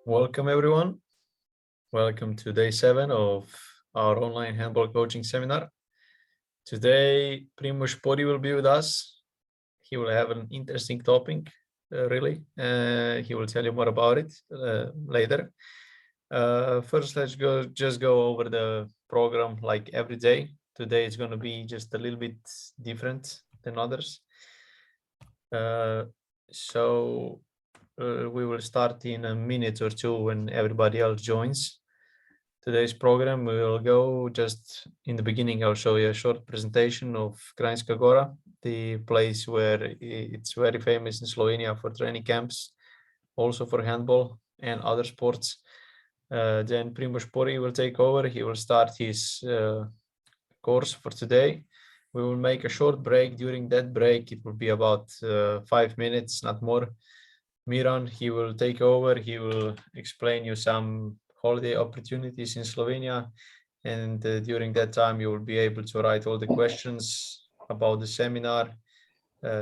Welcome everyone. Welcome to day 7 of our online handball coaching seminar. Today, Primož Pori will be with us. He will have an interesting topic, really. He will tell you more about it later. First, let's just go over the program like every day. Today is going to be just a little bit different than others. We will start in a minute or two when everybody else joins. Today's program, we will go just in the beginning. I'll show you a short presentation of Kranjska Gora, the place where it's very famous in Slovenia for training camps, also for handball and other sports. Then Primož Pori will take over. He will start his course for today. We will make a short break. During that break, it will be about 5 minutes, not more. Miran, he will take over. He will explain you some holiday opportunities in Slovenia. And during that time, you will be able to write all the questions about the seminar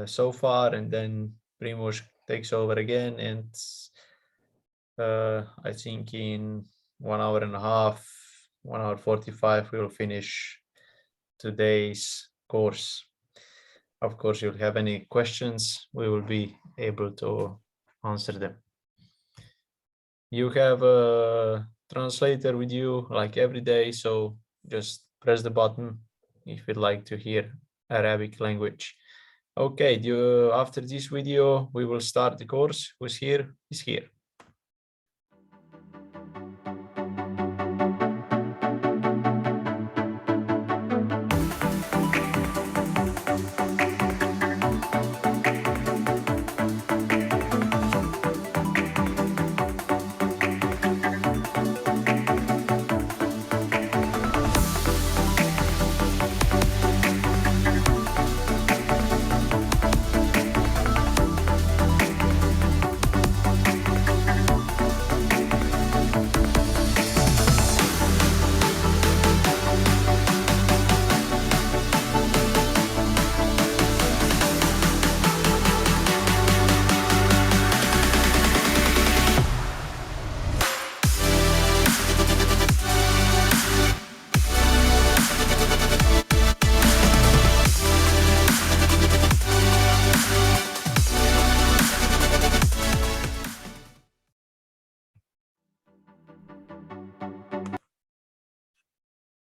so far. And then Primož takes over again. And I think in 1 hour and a half, 1 hour 45, we will finish today's course. Of course, you'll have any questions, we will be able to answer them. You have a translator with you like every day, so just press the button if you'd like to hear Arabic language. Okay, after this video, we will start the course. Who's here is here.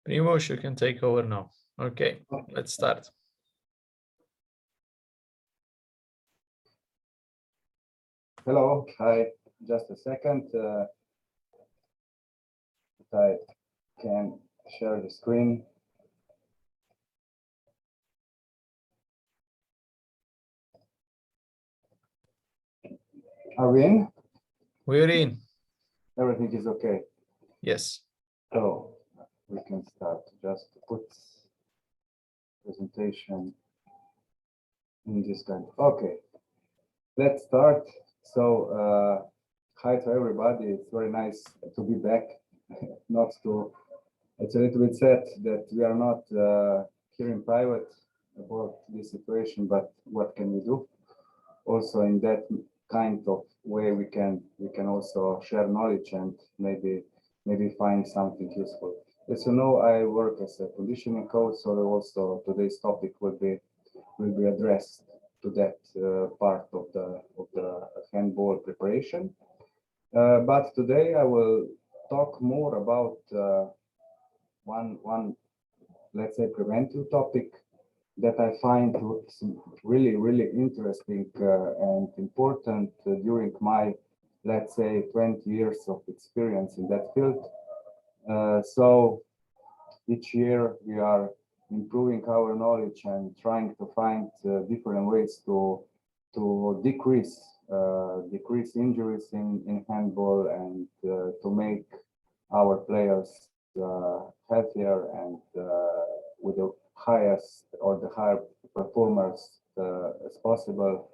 Primož, you can take over now. Okay, let's start. Hello, hi, just a second. If I can share the screen. Are we in? We're in. Everything is okay. Yes. So we can start. Just to put presentation in this kind. Okay, let's start. So hi to everybody. It's very nice to be back. It's a little bit sad that we are not here in private about this situation, but what can we do? Also in that kind of way we can also share knowledge and maybe find something useful. As you know, I work as a conditioning coach, so also today's topic will be addressed to that part of the handball preparation. But today I will talk more about one let's say preventive topic that I find really interesting and important during my, let's say, 20 years of experience in that field. So each year we are improving our knowledge and trying to find different ways to decrease injuries in handball and to make our players healthier and with the highest or the higher performers as possible.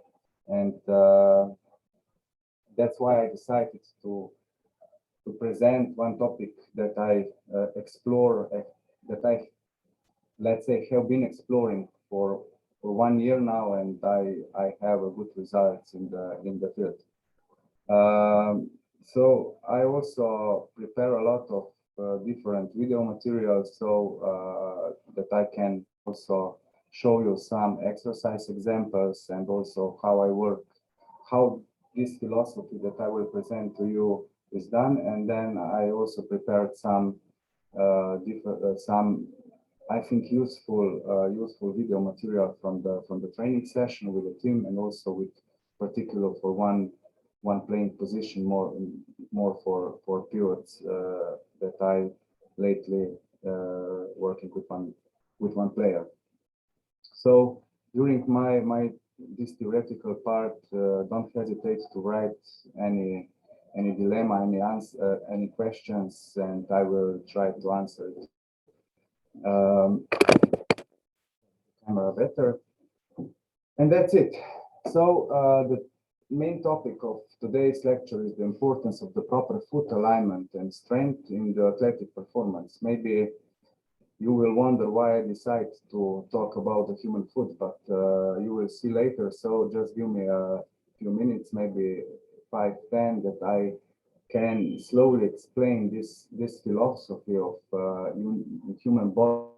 And that's why I decided to present one topic that I explore, that I, let's say, have been exploring for 1 year now, and I have a good results in the field. So I also prepare a lot of different video materials so that I can also show you some exercise examples and also how I work, how this philosophy that I will present to you is done. And then I also prepared some some I think useful video material from the training session with the team and also with particular for one playing position more for pivots that I lately working with one player. So during my this theoretical part, don't hesitate to write any dilemma, any answer, any questions, and I will try to answer it. Camera better, and that's it. So the main topic of today's lecture is the importance of the proper foot alignment and strength in the athletic performance. Maybe you will wonder why I decide to talk about the human foot, but you will see later. So just give me a few minutes, maybe 5, 10, that I can slowly explain this philosophy of human body,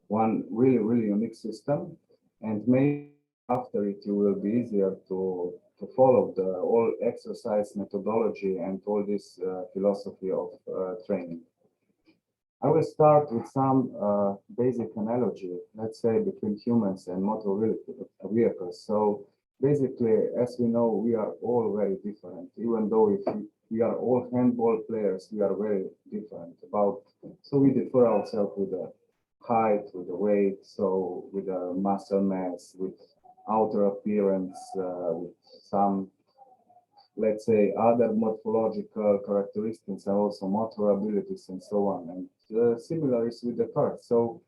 one really unique system, and maybe after it you will be easier to follow the all exercise methodology and all this philosophy of training. I will start with some basic analogy, let's say, between humans and motor vehicles. So basically, as we know, we are all very different. Even though if we are all handball players, we are very different. So we differ ourselves with the height, with the weight, so with the muscle mass, with outer appearance, with some, let's say, other morphological characteristics and also motor abilities and so on. And similar is with the car. So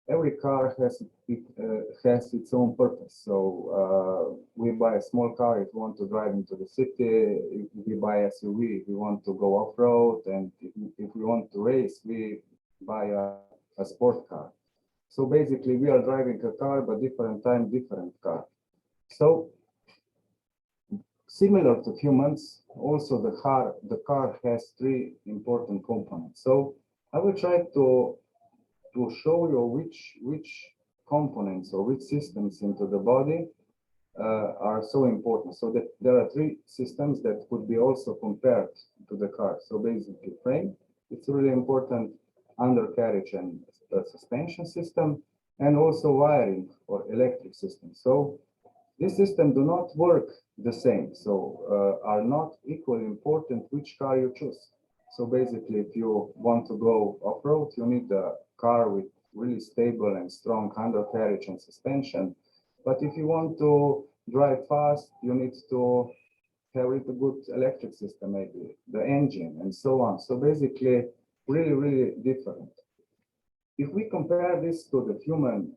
every car has its own purpose. So we buy a small car if we want to drive into the city. If we buy SUV if we want to go off-road, and if we want to race, we buy a sport car. So basically, we are driving a car, but different time, different car. So similar to humans, also the car has 3 important components. So I will try to show you which components or which systems into the body are so important. So that there are 3 systems that could be also compared to the car. So basically, frame, it's really important, undercarriage and suspension system, and also wiring or electric system. So this system do not work the same, so are not equally important which car you choose. So basically, if you want to go off-road, you need a car with really stable and strong undercarriage and suspension. But if you want to drive fast, you need to have a good electric system, maybe the engine and so on. So basically, really different. If we compare this to the human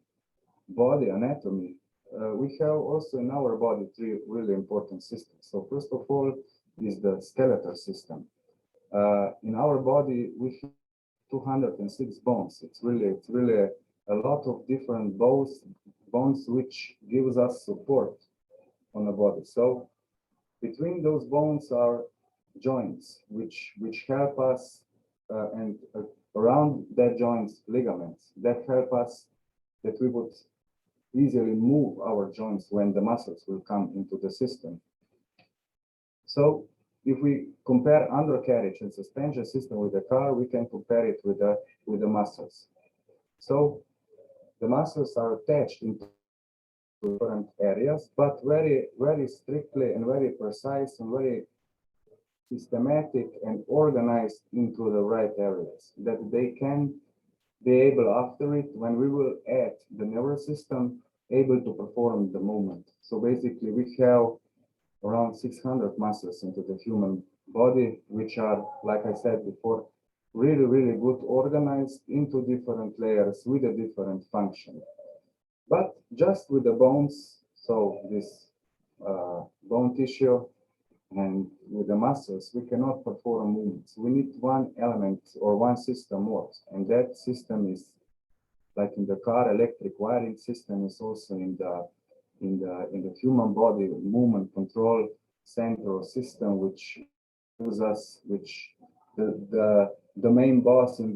body anatomy, we have also in our body 3 really important systems. So first of all is the skeletal system. In our body, we have 206 bones. It's really a lot of different bones which gives us support on the body. So between those bones are joints which help us, and around that joints, ligaments that help us, that we would easily move our joints when the muscles will come into the system. So if we compare undercarriage and suspension system with the car, we can compare it with the muscles. So the muscles are attached into different areas, but very strictly and very precise and very systematic and organized into the right areas, that they can be able after it, when we will add the nervous system, able to perform the movement. So basically, we have around 600 muscles into the human body, which are, like I said before, really good organized into different layers with a different function. But just with the bones, so this bone tissue and with the muscles, we cannot perform movements. We need one element or one system more, and that system is, like in the car, electric wiring system is also in the human body movement control center or system, which gives us, which the main boss in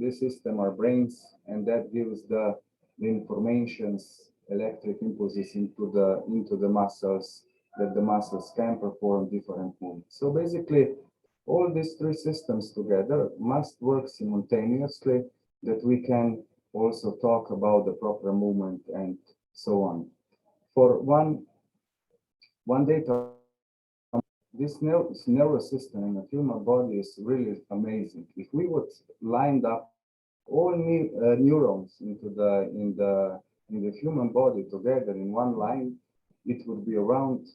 this system are brains, and that gives the informations, electric impulses into the muscles, that the muscles can perform different movements. So basically, all these three systems together must work simultaneously, that we can also talk about the proper movement and so on. For one data, this nervous system in the human body is really amazing. If we would line up all neurons in the human body together in one line, it would be around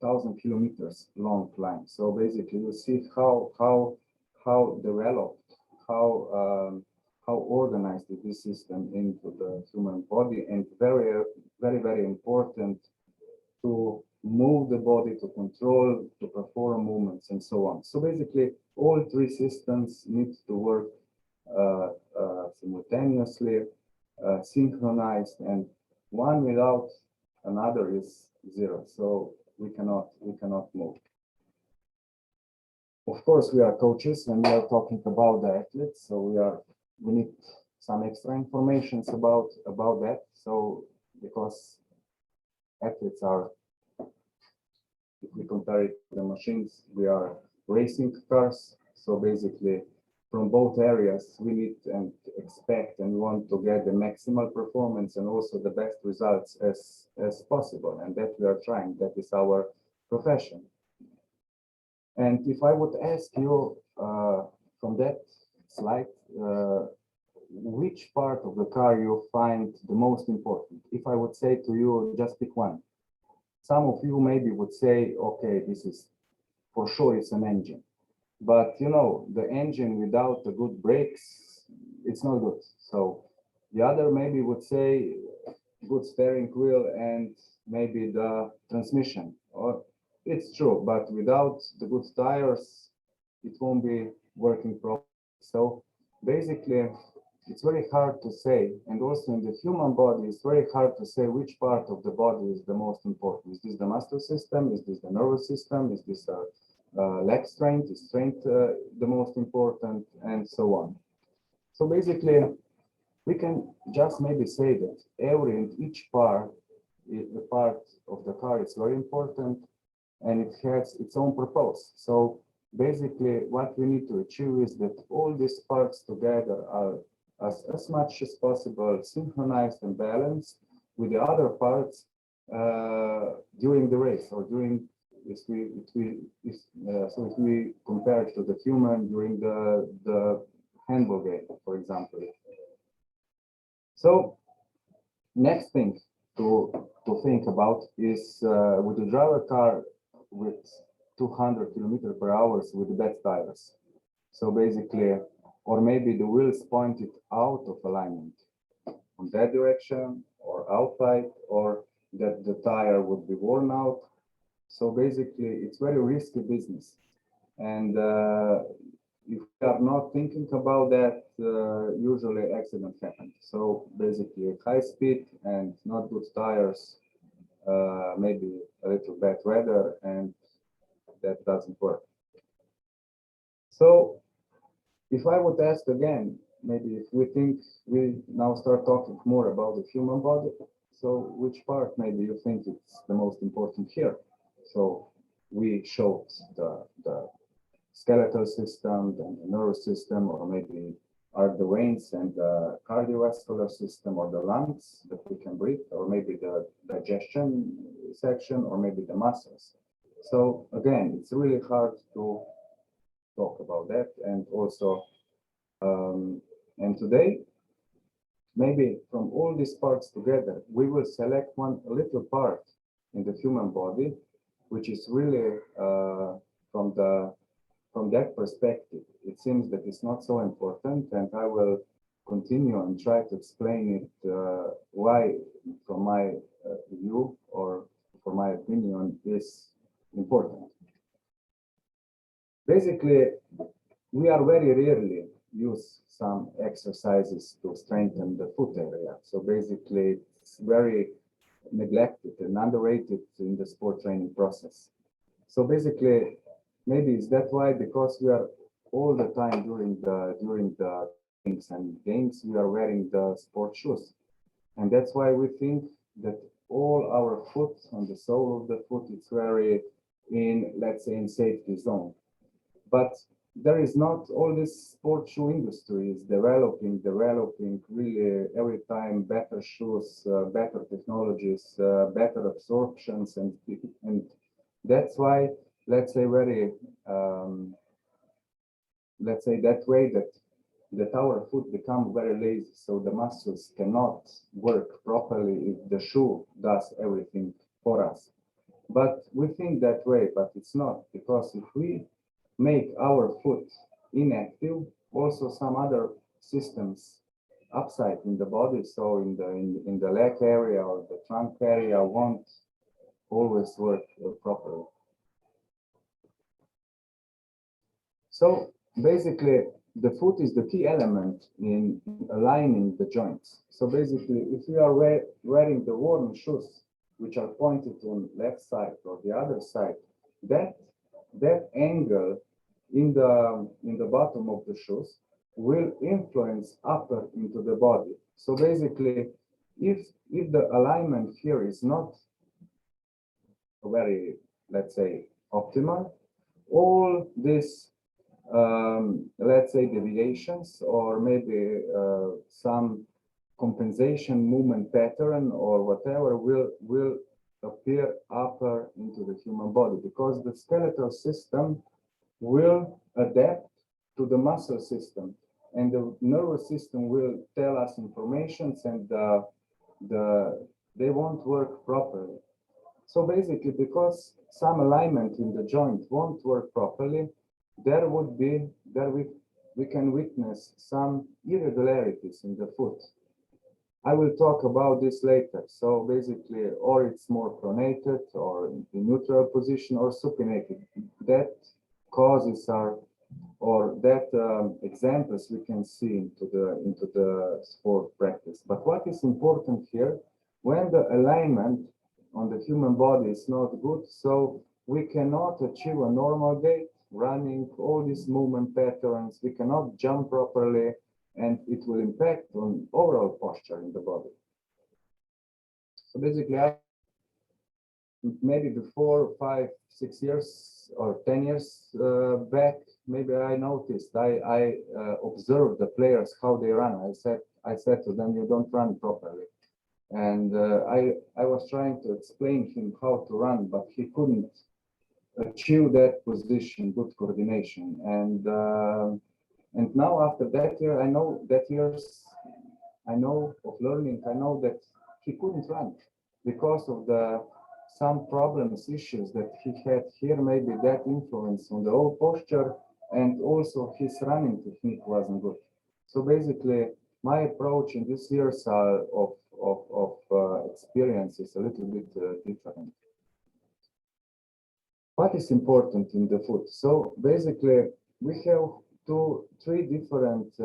1,000 kilometers long line. So basically, you see how developed, how organized is this system into the human body, and very important to move the body, to control, to perform movements, and so on. So basically, all three systems need to work simultaneously, synchronized, and one without another is zero. So we cannot move. Of course, we are coaches and we are talking about the athletes, so we need some extra information about that. So because athletes are, if we compare it to the machines, we are racing cars. So basically, from both areas, we need and expect and want to get the maximal performance and also the best results as possible. And that we are trying. That is our profession. And if I would ask you from that slide, which part of the car you find the most important? If I would say to you, just pick one. Some of you maybe would say, okay, this is for sure it's an engine. But you know, the engine without the good brakes, it's not good. So the other maybe would say good steering wheel and maybe the transmission. Or it's true, but without the good tires, it won't be working properly. So basically, it's very hard to say, and also in the human body, it's very hard to say which part of the body is the most important. Is this the muscle system? Is this the nervous system? Is this leg strength? Is strength the most important? And so on. So basically, we can just maybe say that every and each part, the part of the car is very important, and it has its own purpose. So basically, what we need to achieve is that all these parts together are as much as possible synchronized and balanced with the other parts during the race, or during, if we compare it to the human during the handball game, for example. So next thing to think about is with the driver car with 200 kilometers per hour with the bad tires. So basically, or maybe the wheels pointed out of alignment on that direction or outside, or that the tire would be worn out. So basically, it's very risky business. And if we are not thinking about that, usually accidents happen. So basically, high speed and not good tires, maybe a little bad weather, and that doesn't work. So if I would ask again, maybe if we think we now start talking more about the human body, so which part maybe you think it's the most important here? So we showed the skeletal system, the nervous system, or maybe are the veins and the cardiovascular system, or the lungs that we can breathe, or maybe the digestion section, or maybe the muscles. So again, it's really hard to talk about that. And also, and today, maybe from all these parts together, we will select one little part in the human body, which is really from that perspective, it seems that it's not so important, and I will continue and try to explain it why, from my view or for my opinion, is important. Basically, we are very rarely use some exercises to strengthen the foot area. So basically, it's very neglected and underrated in the sport training process. So basically, Maybe it's that why, because we are all the time during the things and games, we are wearing the sport shoes. And that's why we think that all our foot on the sole of the foot is very in, let's say, in safety zone. But there is not all this sport shoe industry is developing really every time better shoes, better technologies, better absorptions, and that's why, let's say, very let's say that way that our foot become very lazy, so the muscles cannot work properly if the shoe does everything for us. But we think that way, but it's not, because if we make our foot inactive, also some other systems upside in the body, so in the leg area or the trunk area, won't always work properly. So basically, the foot is the key element in aligning the joints. So basically, if you are wearing the worn shoes, which are pointed on left side or the other side, that that angle in the bottom of the shoes will influence upper into the body. So basically, if the alignment here is not very, let's say, optimal, all this let's say deviations or maybe some compensation movement pattern or whatever will appear upper into the human body, because the skeletal system will adapt to the muscle system, and the nervous system will tell us informations, and they won't work properly. So basically, because some alignment in the joint won't work properly, we can witness some irregularities in the foot. I will talk about this later. So basically, or it's more pronated or in neutral position or supinated. That causes are, or that examples we can see into the sport practice. But what is important here, when the alignment on the human body is not good, so we cannot achieve a normal gait, running, all these movement patterns, we cannot jump properly, and it will impact on overall posture in the body. So basically, maybe before 5, 6 years or 10 years back, maybe I noticed, I observed the players, how they run. I said to them, you don't run properly. And I was trying to explain him how to run, but he couldn't achieve that position, good coordination. And now after that year, I know that years, I know of learning, I know that he couldn't run because of some problems, issues that he had here, maybe that influence on the whole posture, and also his running technique wasn't good. So basically, my approach in these years of experience is a little bit different. What is important in the foot? So basically, we have 3 different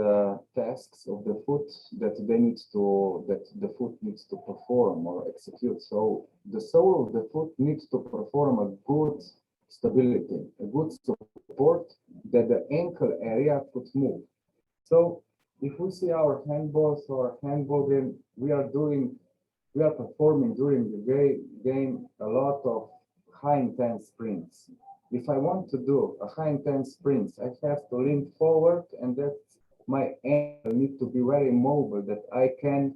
tasks of the foot that the foot needs to perform or execute. So the sole of the foot needs to perform a good stability, a good support that the ankle area could move. So if we see our handballs or handball game, we are performing during the game a lot of high intense sprints. If I want to do a high intense sprints, I have to lean forward, and that my ankle need to be very mobile, that I can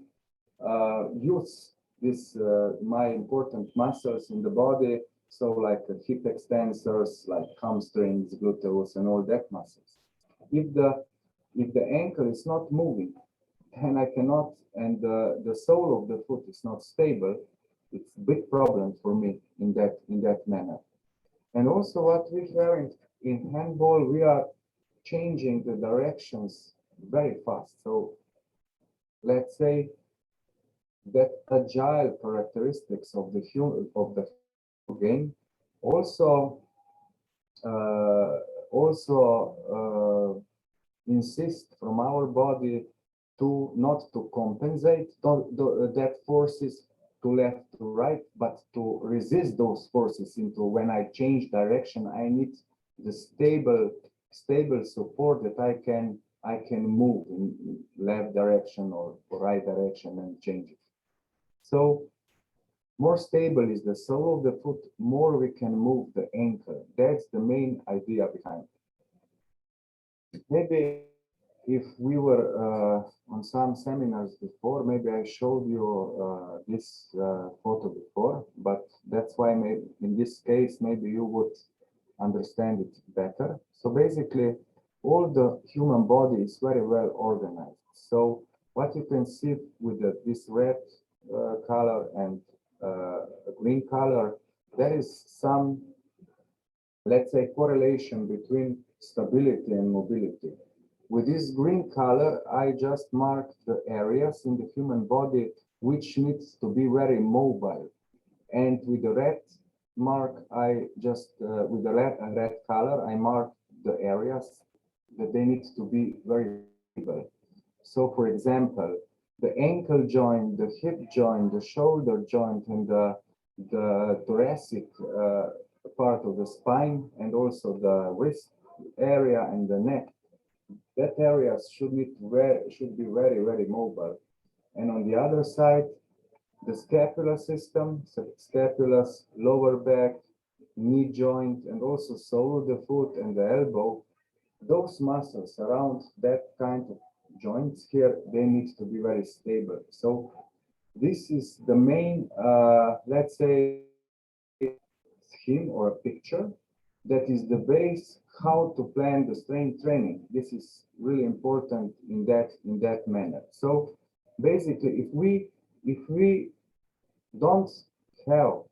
use this my important muscles in the body, so like hip extensors, like hamstrings, gluteus, and all that muscles. If the ankle is not moving, and I cannot, and the sole of the foot is not stable, it's a big problem for me in that manner. And also what we have in handball, we are changing the directions very fast. So let's say that agile characteristics of the game also insist from our body to not to compensate that forces to left to right, but to resist those forces into when I change direction. I need the stable support that I can move in left direction or right direction and change it. So more stable is the sole of the foot, more we can move the ankle. That's the main idea behind it. Maybe if we were on some seminars before, maybe I showed you this photo before, but that's why maybe in this case, maybe you would understand it better. So basically, all the human body is very well organized. So what you can see with this red color and green color, there is some, let's say, correlation between stability and mobility. With this green color, I just marked the areas in the human body which needs to be very mobile. And with the red mark, I just, with the red color, I marked the areas that they need to be very stable. So for example, the ankle joint, the hip joint, the shoulder joint, and the thoracic part of the spine, and also the wrist area and the neck, that area should be very mobile. And on the other side, the scapular system, scapula's lower back, knee joint, and also sole of the foot and the elbow, those muscles around that kind of joints here, they need to be very stable. So this is the main, let's say, scheme or a picture that is the base how to plan the strength training. This is really important in that manner. So basically, if we don't have,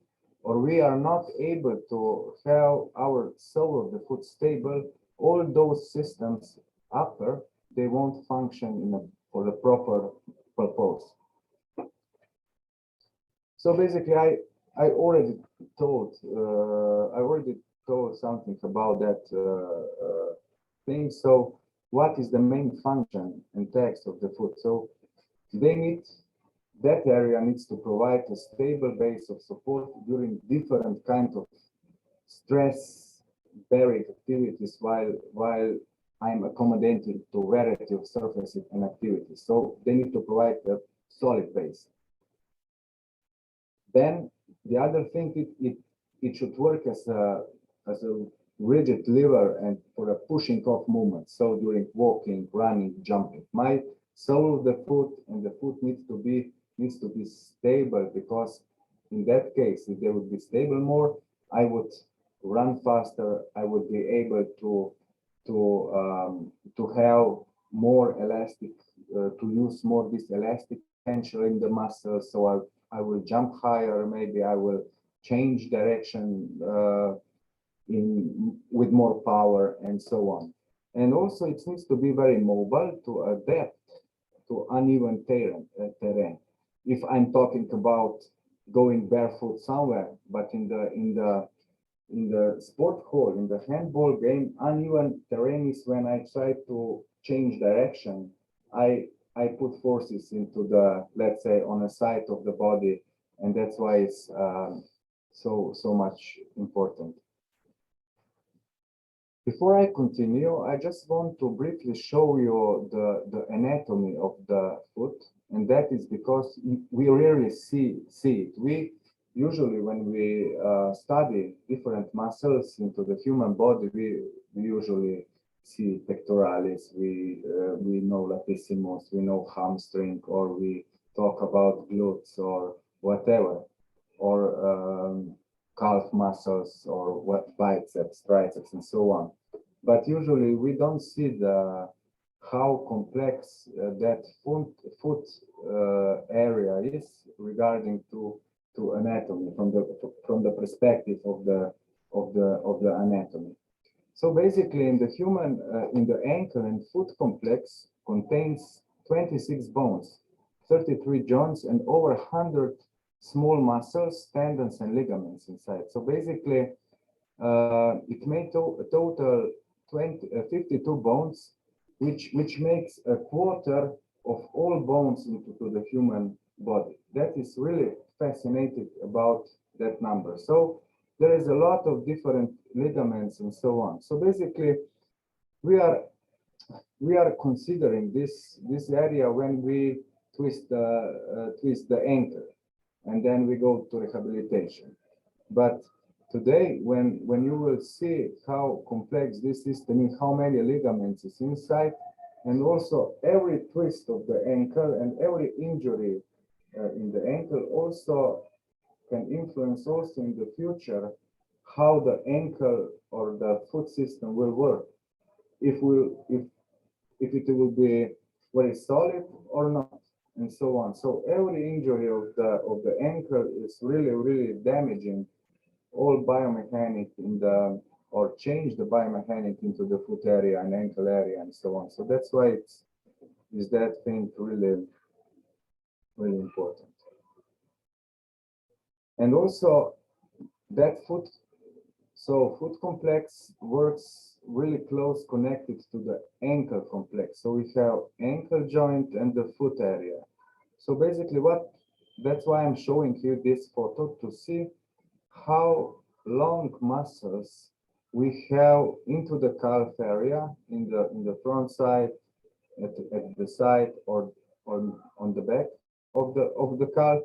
or we are not able to have our sole of the foot stable, all those systems upper, they won't function for the proper purpose. So basically, I already told something about that thing. So what is the main function and text of the foot? So that area needs to provide a stable base of support during different kinds of stress bearing activities while I'm accommodating to variety of surfaces and activities. So they need to provide a solid base. Then the other thing, it should work as a rigid lever and for a pushing off movement. So during walking, running, jumping, my sole of the foot and the foot needs to be stable, because in that case, if they would be stable more, I would run faster. I would be able to have more elastic, to use more this elastic potential in the muscles. So I will jump higher. Maybe I will change direction with more power and so on. And also it needs to be very mobile to adapt to uneven terrain. If I'm talking about going barefoot somewhere, but in the sport hall, in the handball game, uneven terrain is when I try to change direction. I put forces into the, let's say, on a side of the body, and that's why it's so much important. Before I continue, I just want to briefly show you the anatomy of the foot, and that is because we rarely see it. We usually, when we study different muscles into the human body, we usually see pectoralis, we know latissimus, we know hamstring, or we talk about glutes or whatever, or calf muscles, or what biceps, triceps, and so on. But usually we don't see how complex that foot area is regarding to anatomy from the perspective of the anatomy. So basically, in the human, in the ankle and foot complex contains 26 bones, 33 joints, and over 100 small muscles, tendons, and ligaments inside. So basically, it may total 52 bones, which makes a quarter of all bones into the human body. That is really fascinating about that number. So there is a lot of different ligaments, and so on. So basically, we are considering this area when we twist the ankle, and then we go to rehabilitation. But today, when you will see how complex this system is, how many ligaments is inside, and also every twist of the ankle and every injury in the ankle also can influence also in the future how the ankle or the foot system will work. If it will be very solid or not, and so on. So every injury of the ankle is really damaging all biomechanic in the, or change the biomechanic into the foot area and ankle area and so on. So that's why is that thing really important. And also that foot complex works really close connected to the ankle complex. So we have ankle joint and the foot area. So basically that's why I'm showing you this photo to see how long muscles we have into the calf area in the front side, at the side, or on the back of the calf,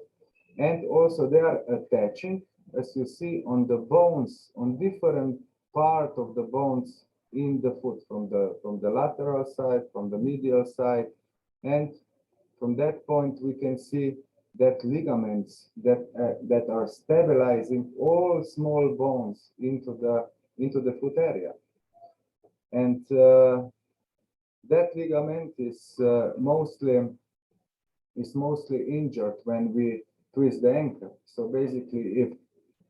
and also they are attaching, as you see, on the bones, on different part of the bones in the foot, from the lateral side, from the medial side, and from that point we can see that ligaments that are stabilizing all small bones into the foot area, and that ligament is mostly injured when we twist the ankle. So basically,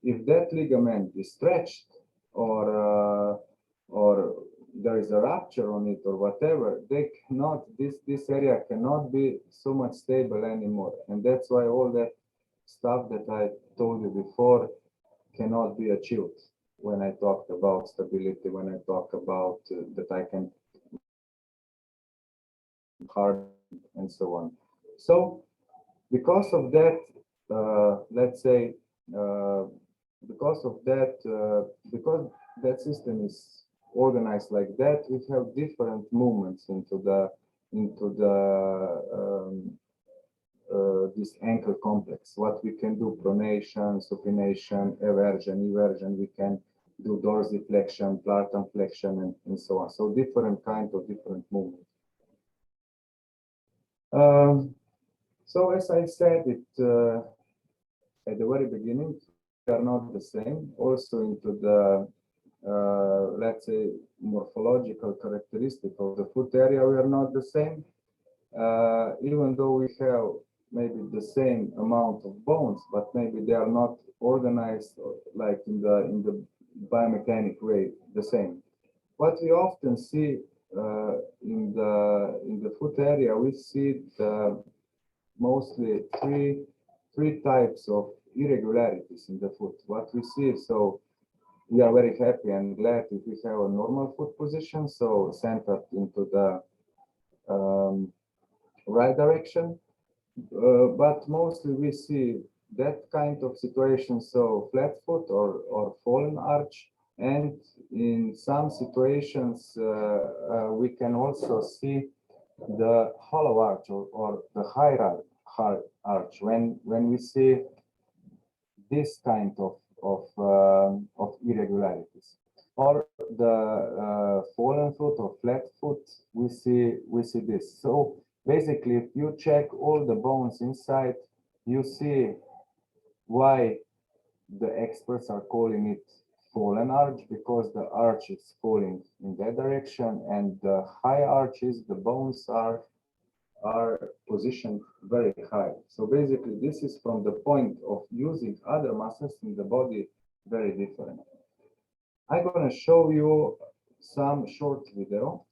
if that ligament is stretched or there is a rupture on it or whatever, they cannot, this area cannot be so much stable anymore. And that's why all that stuff that I told you before cannot be achieved when I talked about stability, when I talk about that I can hard and so on. So because of that, let's say, because that system is organized like that, we have different movements into this ankle complex. What we can do: pronation, supination, eversion. We can do dorsiflexion, plantarflexion, and so on. So different movements. So as I said it at the very beginning, they are not the same. Also into the let's say morphological characteristic of the foot area, we are not the same. Even though we have maybe the same amount of bones, but maybe they are not organized like in the biomechanic way the same. What we often see in the foot area, we see mostly three types of irregularities in the foot. What we see, so we are very happy and glad if we have a normal foot position, so centered into the right direction, but mostly we see that kind of situation, so flat foot or fallen arch, and in some situations we can also see the hollow arch or the high arch when we see this kind of irregularities, or the fallen foot or flat foot. We see this. So basically, if you check all the bones inside, you see why the experts are calling it fallen arch, because the arch is falling in that direction, and the high arches, the bones are positioned very high. So basically, this is from the point of using other muscles in the body very different. I'm going to show you some short video.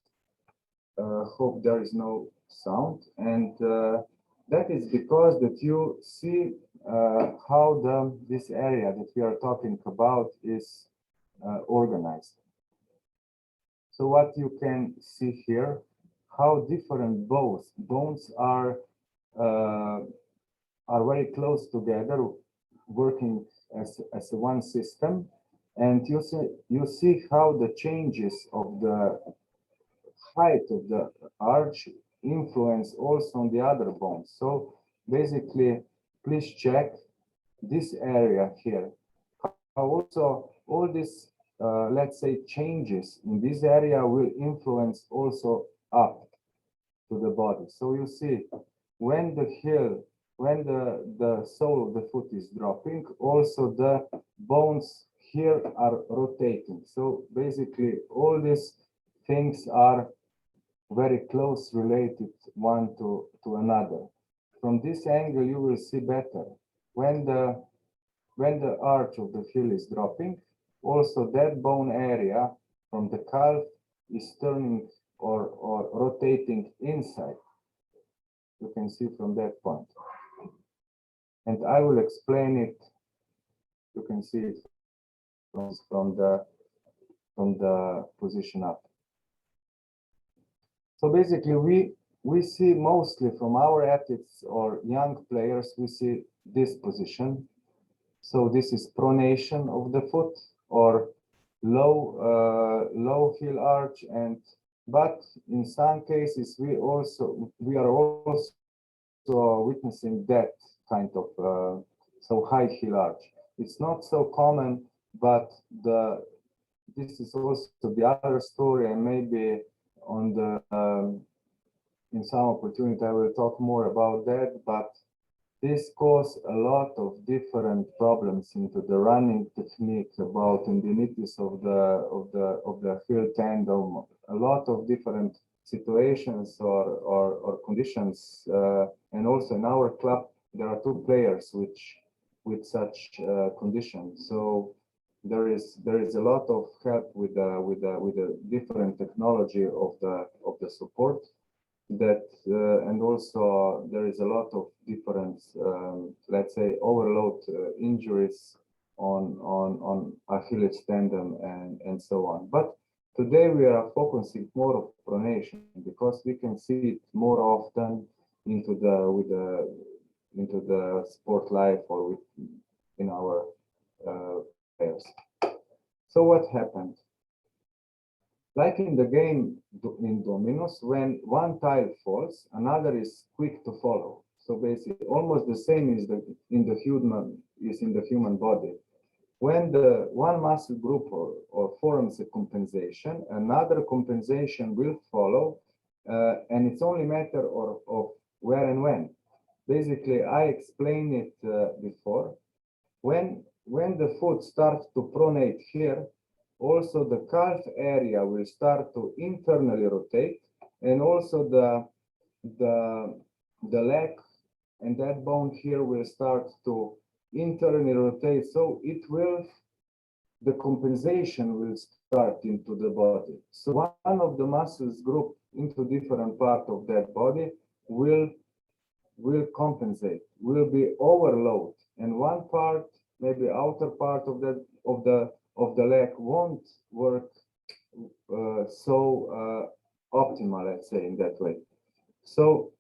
Hope there is no sound, and that is because that you see how this area that we are talking about is organized. So what you can see here, how different bones are very close together, working as one system, And you see how the changes of the height of the arch influence also on the other bones. So basically, please check this area here. How also all these, let's say, changes in this area will influence also up to the body. So you see, when the heel, when the sole of the foot is dropping, also the bones here are rotating. So basically, all these things are very close related one to another. From this angle, you will see better. When the arch of the heel is dropping, also that bone area from the calf is turning or rotating inside. You can see from that point. And I will explain it. You can see it from the position up. So basically, we see mostly from our athletes or young players, we see this position. So this is pronation of the foot or low heel arch, and but in some cases we are also witnessing that kind of so high heel arch. It's not so common, but this is also the other story, and maybe on the in some opportunity I will talk more about that. But this caused a lot of different problems into the running technique, about tendinitis of the heel tendon, a lot of different situations or conditions, and also in our club there are two players with such conditions. So there is a lot of help with the different technology of the support that and also there is a lot of different let's say overload injuries on Achilles tendon and so on. But today we are focusing more of pronation because we can see it more often into the sport life or in our players. So what happened? Like in the game in dominoes, when one tile falls, another is quick to follow. So basically, almost the same is in the human body. When the one muscle group or forms a compensation, another compensation will follow, and it's only matter of where and when. Basically, I explained it before. When the foot starts to pronate here, also the calf area will start to internally rotate, and also the leg and that bone here will start to internally rotate. So the compensation will start into the body. So one of the muscles group into different part of that body will compensate, will be overload, and one part, maybe outer part of the leg won't work so optimal, let's say, in that way. So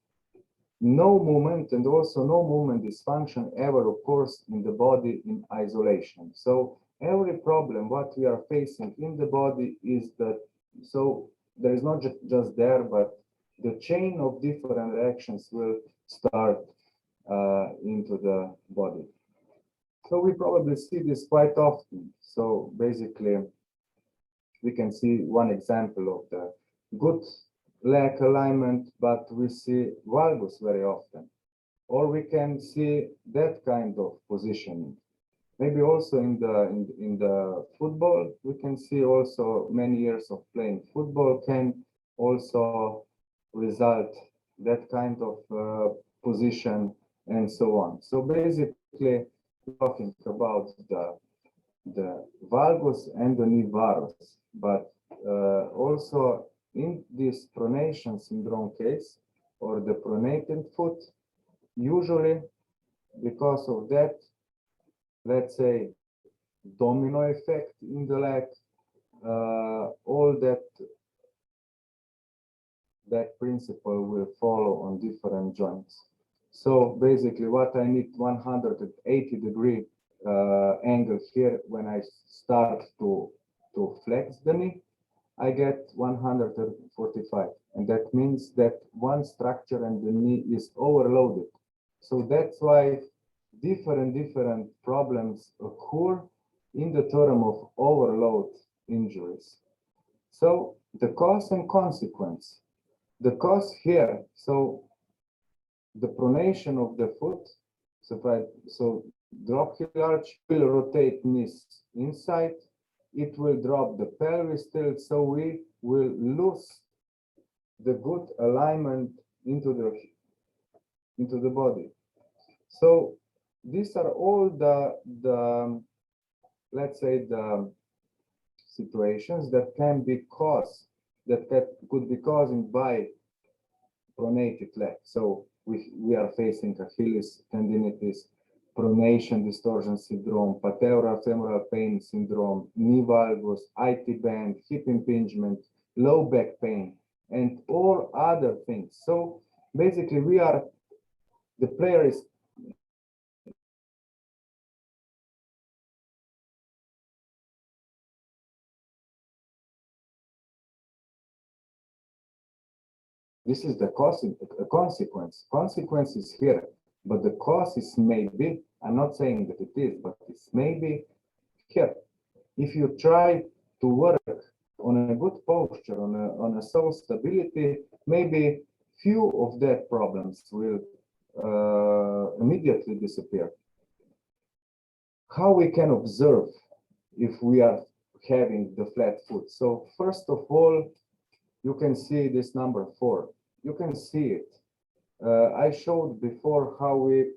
no movement and also no movement dysfunction ever occurs in the body in isolation. So every problem what we are facing in the body is that, so there is not just there, but the chain of different reactions will start into the body. So we probably see this quite often. So basically, we can see one example of the good leg alignment, but we see valgus very often. Or we can see that kind of positioning. Maybe also in the football, we can see also many years of playing football can also result that kind of position and so on. So basically, talking about the valgus and the knee varus, but also in this pronation syndrome case or the pronated foot, usually because of that, let's say, domino effect in the leg, all that principle will follow on different joints. So basically what I need 180 degree angle here, when I start to flex the knee, I get 145. And that means that one structure and the knee is overloaded. So that's why different problems occur in the term of overload injuries. So the cause and consequence. The cause here, so the pronation of the foot, so drop heel arch will rotate knees inside, it will drop the pelvis tilt, so we will lose the good alignment into the body. So these are all the let's say the situations that can be caused, that could be caused by pronated leg. So we are facing Achilles tendinitis, pronation distortion syndrome, patellofemoral pain syndrome, knee valgus, IT band, hip impingement, low back pain, and all other things. So basically, the player is this is the consequence. Consequence is here, but the cause is maybe, I'm not saying that it is, but it's maybe here. If you try to work on a good posture, on a soul stability, maybe few of that problems will immediately disappear. How we can observe if we are having the flat foot? So first of all, you can see this number 4. You can see it. I showed before how we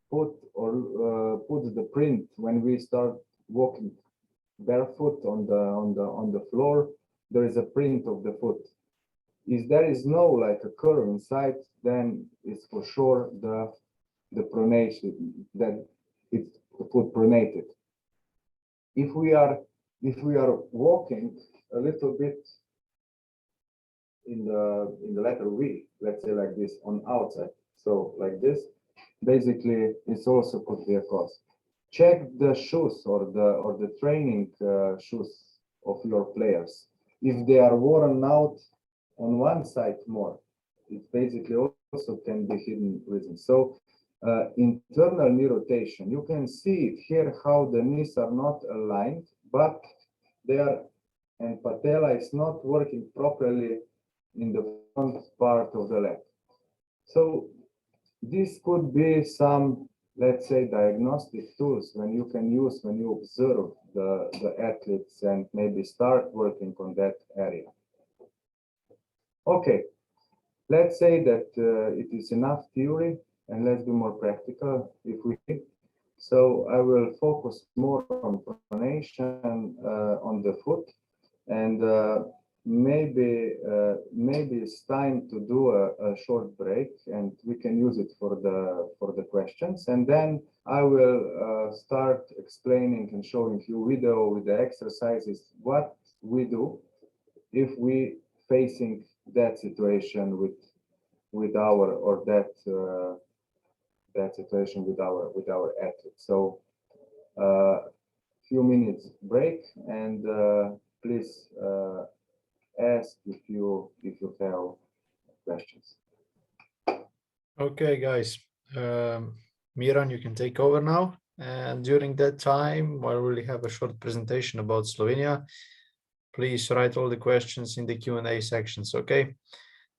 put the print when we start walking barefoot on the floor. There is a print of the foot. If there is no like a curve inside, then it's for sure the pronation, that it's the foot pronated. If we are walking a little bit in the letter V, let's say like this, on outside, so like this, basically it's also could be a cause. Check the shoes or the training shoes of your players. If they are worn out on one side more, it basically also can be hidden reason. So internal knee rotation, you can see it here how the knees are not aligned, but they are, and patella is not working properly in the front part of the leg. So this could be some, let's say, diagnostic tools when you can use when you observe the athletes and maybe start working on that area. Okay, let's say that it is enough theory, and let's be more practical if we. So I will focus more on pronation on the foot, and maybe it's time to do a short break, and we can use it for the questions, and then I will start explaining and showing you video with the exercises what we do if we facing that situation with our or that situation with our athletes. So few minutes break, and please ask if you have questions. Okay, guys. Miran, you can take over now. And during that time, while we have a short presentation about Slovenia, please write all the questions in the Q&A sections, okay?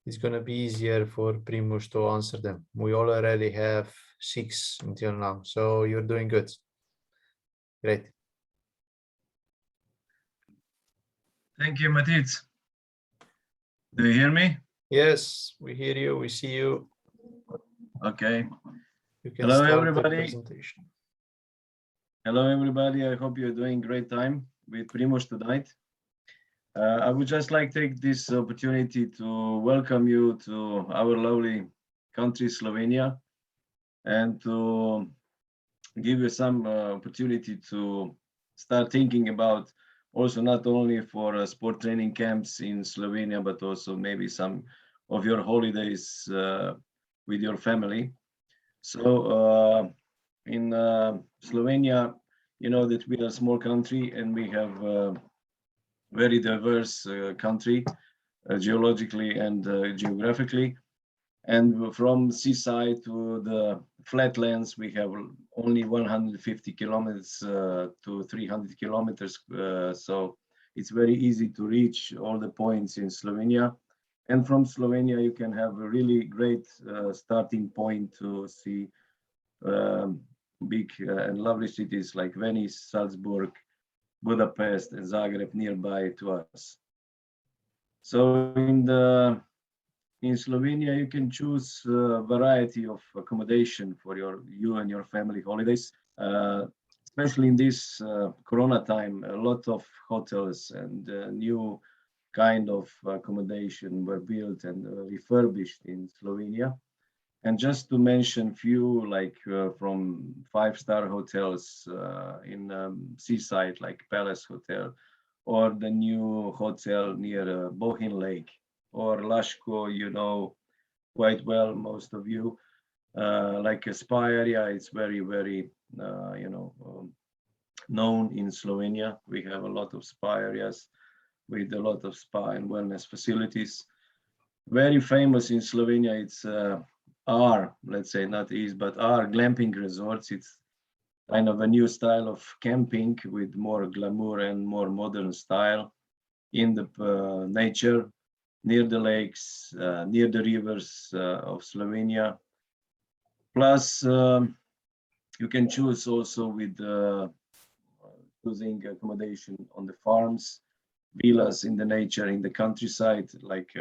It's going to be easier for Primož to answer them. We already have 6 until now, so you're doing good. Great. Thank you, Matic. Do you hear me? Yes, we hear you, we see you. Okay. You can Hello, start everybody. the presentation. Hello, everybody. I hope you're doing great time with Primož tonight. I would just like to take this opportunity to welcome you to our lovely country, Slovenia, and to give you some opportunity to start thinking about also not only for sport training camps in Slovenia, but also maybe some of your holidays with your family. So in Slovenia, you know that we are a small country and we have a very diverse country geologically and geographically. And from seaside to the flatlands, we have only 150 kilometers to 300 kilometers. So it's very easy to reach all the points in Slovenia. And from Slovenia, you can have a really great starting point to see big and lovely cities like Venice, Salzburg, Budapest, and Zagreb nearby to us. So in Slovenia, you can choose a variety of accommodation for you and your family holidays. Especially in this Corona time, a lot of hotels and new kind of accommodation were built and refurbished in Slovenia. And just to mention few, like from 5-star hotels in seaside, like Palace Hotel, or the new hotel near Bohin Lake, or Lashko, you know quite well, most of you. Like a spa area, it's very, very, known in Slovenia. We have a lot of spa areas with a lot of spa and wellness facilities. Very famous in Slovenia, it's let's say not is, but glamping resorts. It's kind of a new style of camping with more glamour and more modern style in the nature, near the lakes, near the rivers of Slovenia. Plus, you can choose also with choosing accommodation on the farms, villas in the nature, in the countryside, like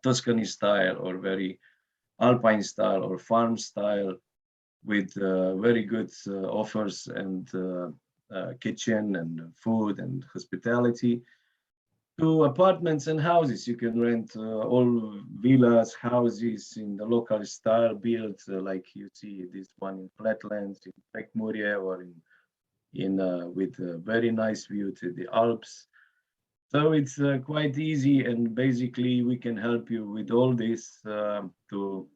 Tuscany style or very alpine style or farm style, with very good offers and kitchen and food and hospitality, to apartments and houses. You can rent all villas, houses in the local style, built like you see this one in flatlands in Prekmurje, or in with a very nice view to the Alps. So it's quite easy, and basically we can help you with all this to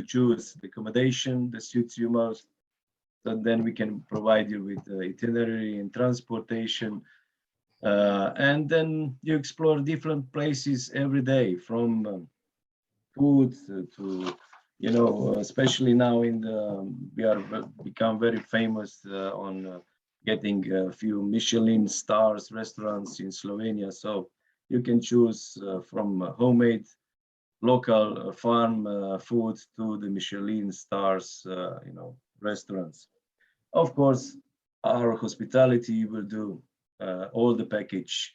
choose the accommodation that suits you most. So then we can provide you with the itinerary and transportation. And then you explore different places every day, from food to, especially now we are become very famous on getting a few Michelin stars restaurants in Slovenia. So you can choose from homemade local farm food to the Michelin stars, restaurants. Of course, our hospitality will do all the package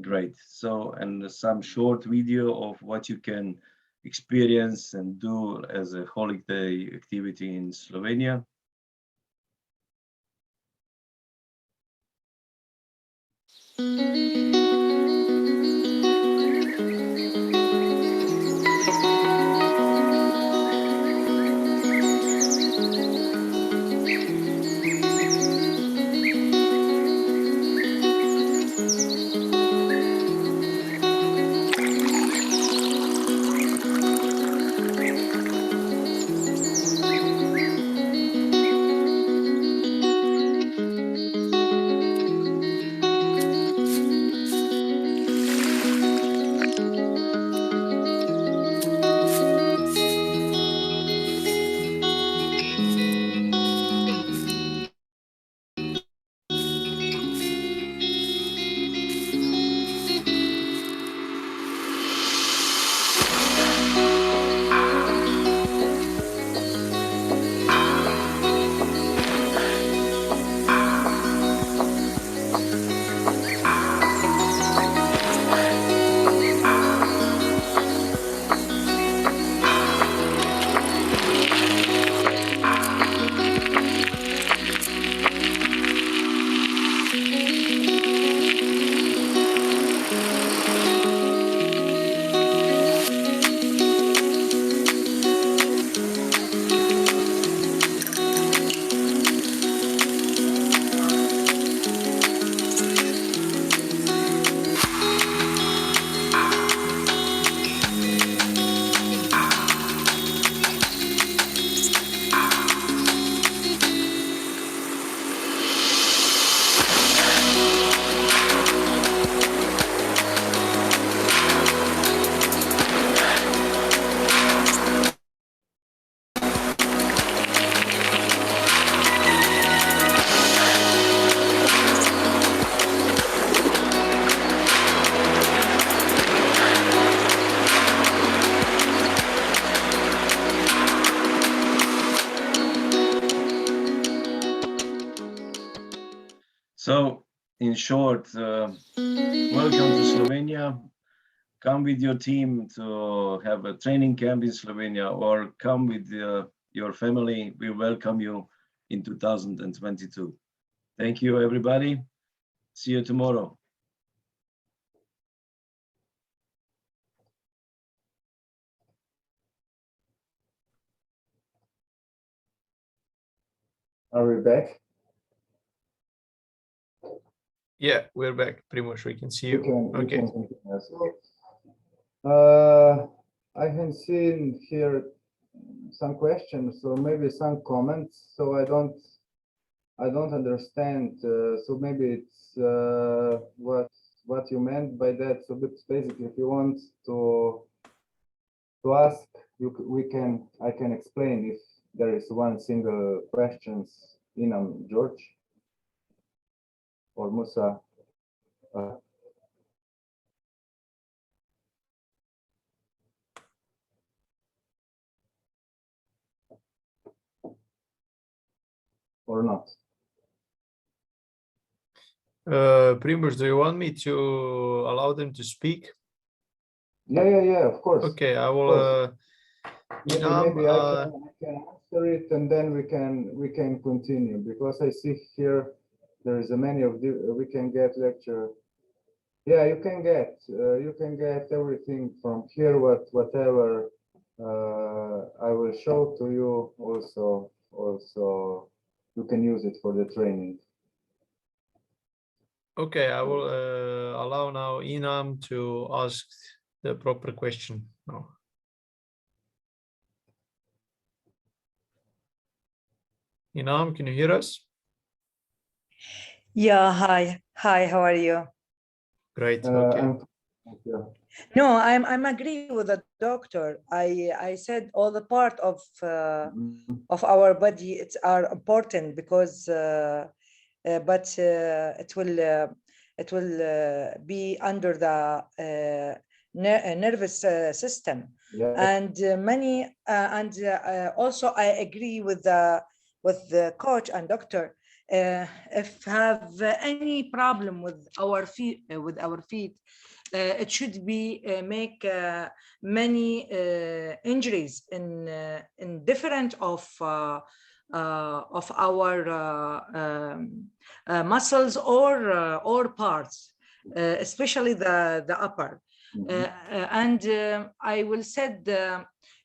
great. So, and some short video of what you can experience and do as a holiday activity in Slovenia. So in short, welcome to Slovenia. Come with your team to have a training camp in Slovenia, or come with your family. We welcome you in 2022. Thank you, everybody. See you tomorrow. Are we back? Yeah, we're back. Pretty much we can see you. We Okay. can continue. I have seen here some questions, so maybe some comments. So I don't understand. So maybe it's what you meant by that. So basically, if you want to ask, I can explain if there is one single questions in George or Musa. Or not. Primož, do you want me to allow them to speak? Yeah, of course. Okay, I will. Maybe I can answer it, and then we can continue, because I see here there is a many of the we can get lecture. Yeah, you can get everything from here. Whatever I will show to you. Also, you can use it for the training. Okay, I will allow now Inam to ask the proper question now. Inam, can you hear us? Yeah, hi, how are you? Great. Okay. No, I'm agree with the doctor. I said all the part of our body it's are important, because but it will be under the nervous system. Yeah. And many and also I agree with the coach and doctor. If have any problem with our feet, it should be make many injuries in different of our muscles or parts, especially the upper. And I will said,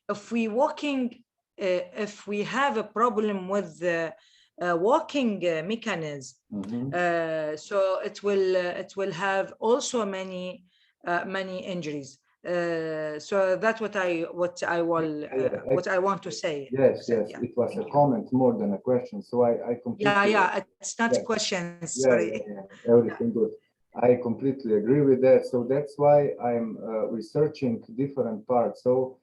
if we walking, if we have a problem with the walking mechanism, so it will have also many injuries. So that's what I want to say. Yes, it was a comment more than a question. So I completely. Yeah, it's not questions. Sorry. Everything good. I completely agree with that. So that's why I'm researching different parts. So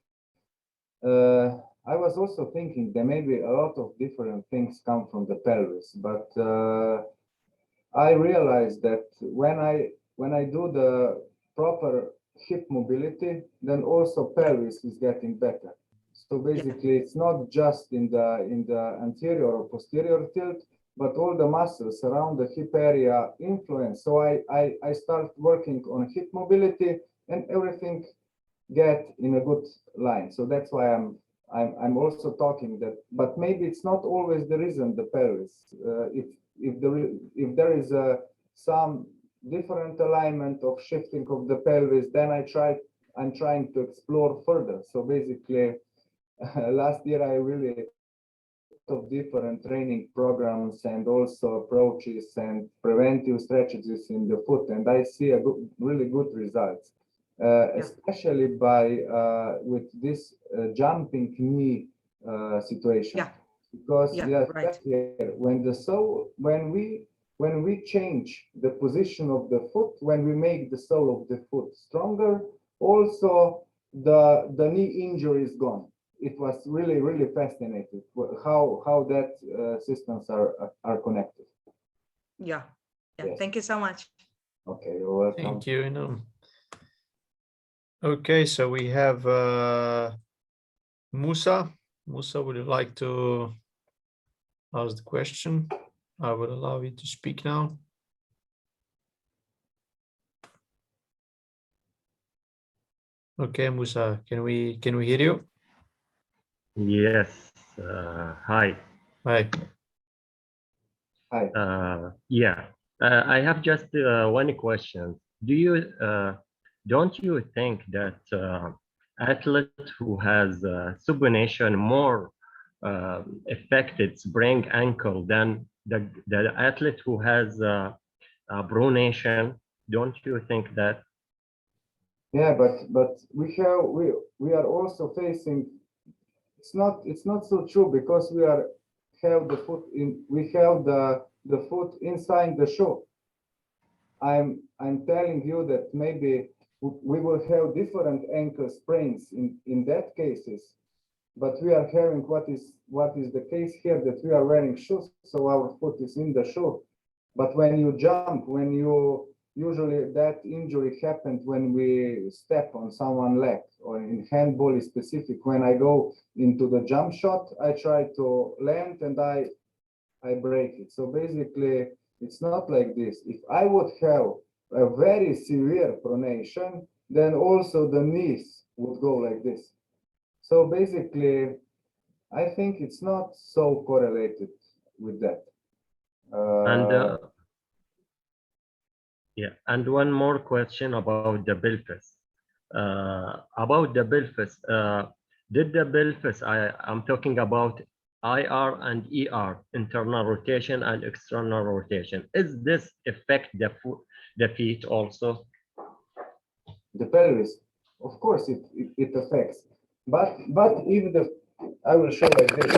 I was also thinking there may be a lot of different things come from the pelvis, but I realized that when I do the proper hip mobility, then also pelvis is getting better. So basically, it's not just in the anterior or posterior tilt, but all the muscles around the hip area influence. So I start working on hip mobility, and everything get in a good line. So that's why I'm also talking that, but maybe it's not always the reason the pelvis. If there is some different alignment of shifting of the pelvis, then I'm trying to explore further. So basically, last year I really of different training programs and also approaches and preventive strategies in the foot, and I see a really good results. Especially by with this jumping knee situation, because right. when we change the position of the foot, when we make the sole of the foot stronger, also the knee injury is gone. It was really fascinating how that systems are connected. Yeah. Thank you so much. Okay, you're welcome. Thank you, Inam. Okay, so we have Musa. Musa, would you like to ask the question? I will allow you to speak now. Okay, Musa, can we hear you? Yes. Hi. Hi. Hi. Yeah. I have just one question. Don't you think that athlete who has supination more affected sprain ankle than the athlete who has pronation? Don't you think that? Yeah, but we are also facing. It's not so true because we have the foot in. We have the foot inside the shoe. I'm telling you that maybe we will have different ankle sprains in that cases, but we are having what is the case here, that we are wearing shoes, so our foot is in the shoe. But when you jump, when you usually that injury happened when we step on someone's leg, or in handball is specific. When I go into the jump shot, I try to land and I break it. So basically, it's not like this. If I would have a very severe pronation, then also the knees would go like this. So basically, I think it's not so correlated with that. And yeah, and one more question about the pelvis. About the pelvis, did the pelvis, I'm talking about IR and ER, internal rotation and external rotation. Is this affect the feet also? The pelvis, of course, it affects. But if the, I will show like this.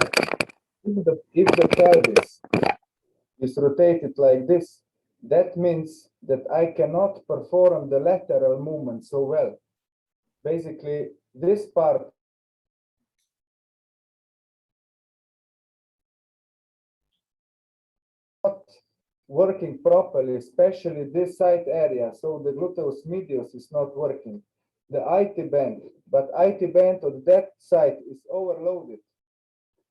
If the pelvis is rotated like this, that means that I cannot perform the lateral movement so well. Basically, this part not working properly, especially this side area. So the gluteus medius is not working. The IT band, but IT band on that side is overloaded.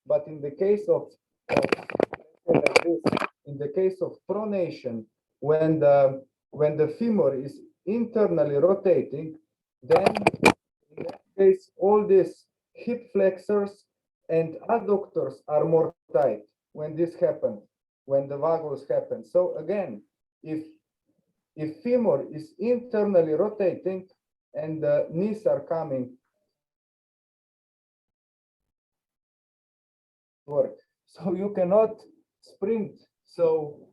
But in the case of like this, in the case of pronation, when the femur is internally rotating, then in that case all these hip flexors and adductors are more tight when this happens, when the vagus happen. So again, if femur is internally rotating and the knees are coming, work. So you cannot sprint. So